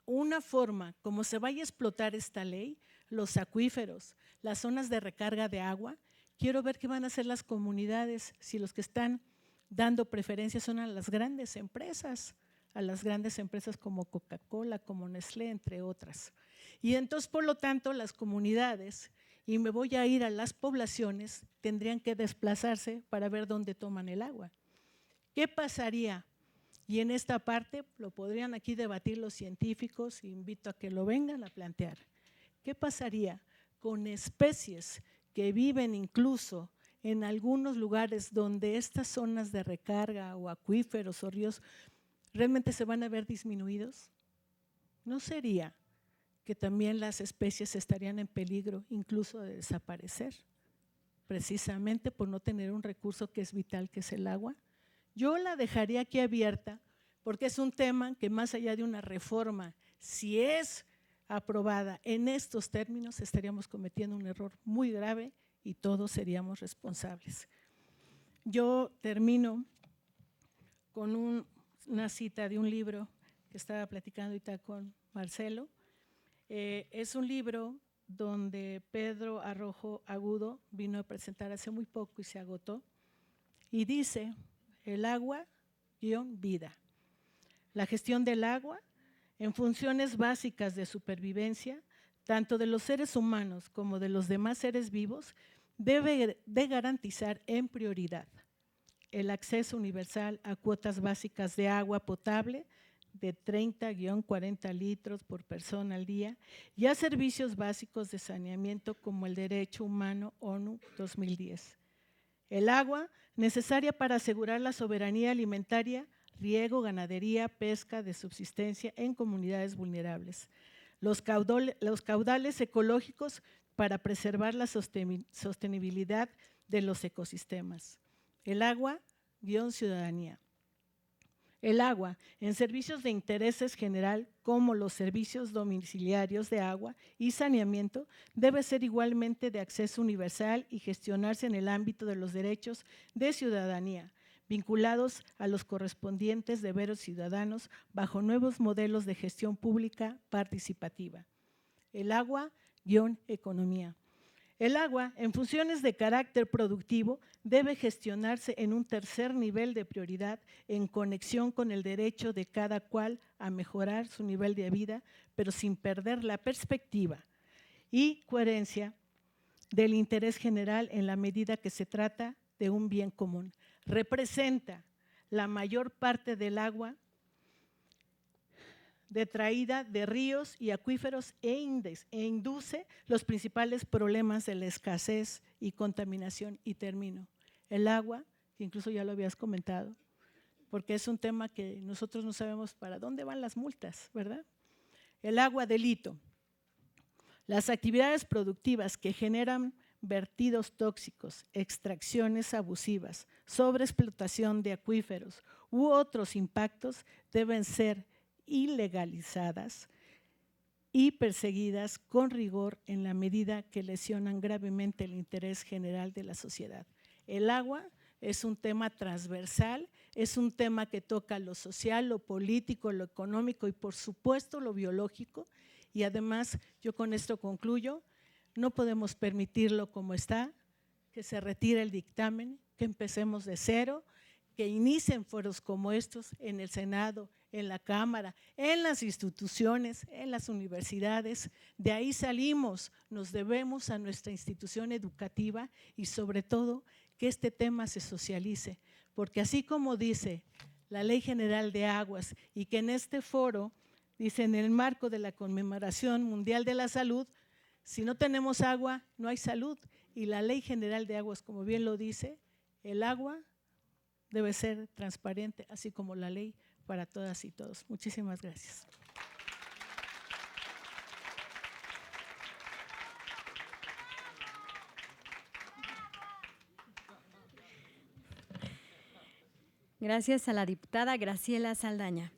una forma como se vaya a explotar esta ley, los acuíferos, las zonas de recarga de agua, quiero ver qué van a hacer las comunidades si los que están dando preferencia son a las grandes empresas como Coca-Cola, como Nestlé, entre otras. Y entonces, por lo tanto, las comunidades, y me voy a ir a las poblaciones, tendrían que desplazarse para ver dónde toman el agua. ¿Qué pasaría? Y en esta parte lo podrían aquí debatir los científicos, invito a que lo vengan a plantear. ¿Qué pasaría con especies que viven incluso en algunos lugares donde estas zonas de recarga o acuíferos o ríos realmente se van a ver disminuidos? ¿No sería que también las especies estarían en peligro incluso de desaparecer, precisamente por no tener un recurso que es vital, que es el agua? Yo la dejaría aquí abierta porque es un tema que, más allá de una reforma, si es aprobada en estos términos, estaríamos cometiendo un error muy grave y todos seríamos responsables. Yo termino con una cita de un libro que estaba platicando ahorita con Marcelo. Es un libro donde Pedro Arrojo Agudo vino a presentar hace muy poco y se agotó, y dice: el agua, vida. La gestión del agua en funciones básicas de supervivencia, tanto de los seres humanos como de los demás seres vivos, debe de garantizar en prioridad el acceso universal a cuotas básicas de agua potable de 30-40 litros por persona al día y a servicios básicos de saneamiento como el derecho humano ONU 2010. El agua necesaria para asegurar la soberanía alimentaria, riego, ganadería, pesca de subsistencia en comunidades vulnerables. Los caudales ecológicos para preservar la sostenibilidad de los ecosistemas. El agua, ciudadanía. El agua en servicios de intereses general como los servicios domiciliarios de agua y saneamiento debe ser igualmente de acceso universal y gestionarse en el ámbito de los derechos de ciudadanía, vinculados a los correspondientes deberes ciudadanos bajo nuevos modelos de gestión pública participativa. El agua, economía. El agua, en funciones de carácter productivo, debe gestionarse en un tercer nivel de prioridad en conexión con el derecho de cada cual a mejorar su nivel de vida, pero sin perder la perspectiva y coherencia del interés general en la medida que se trata de un bien común. Representa la mayor parte del agua detraída de ríos y acuíferos e induce los principales problemas de la escasez y contaminación. Y termino. El agua, que incluso ya lo habías comentado, porque es un tema que nosotros no sabemos para dónde van las multas, ¿verdad? El agua, delito. Las actividades productivas que generan vertidos tóxicos, extracciones abusivas, sobreexplotación de acuíferos u otros impactos deben ser ilegalizadas y perseguidas con rigor en la medida que lesionan gravemente el interés general de la sociedad. El agua es un tema transversal, es un tema que toca lo social, lo político, lo económico y por supuesto lo biológico. Y además, yo con esto concluyo, no podemos permitirlo como está, que se retire el dictamen, que empecemos de cero, que inicien foros como estos en el Senado, en la Cámara, en las instituciones, en las universidades. De ahí salimos, nos debemos a nuestra institución educativa y sobre todo que este tema se socialice, porque así como dice la Ley General de Aguas y que en este foro dice en el marco de la Conmemoración Mundial de la Salud, si no tenemos agua no hay salud, y la Ley General de Aguas, como bien lo dice, el agua debe ser transparente, así como la ley para todas y todos. Muchísimas gracias. Gracias a la diputada Graciela Saldaña.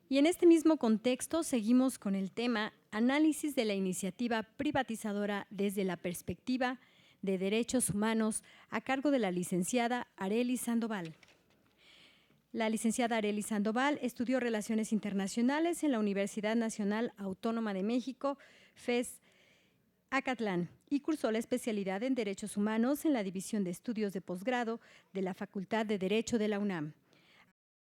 Y en este mismo contexto seguimos con el tema Análisis de la iniciativa privatizadora desde la perspectiva de derechos humanos a cargo de la licenciada Arely Sandoval. La licenciada Arely Sandoval estudió Relaciones Internacionales en la Universidad Nacional Autónoma de México, FES Acatlán, y cursó la especialidad en Derechos Humanos en la División de Estudios de Posgrado de la Facultad de Derecho de la UNAM.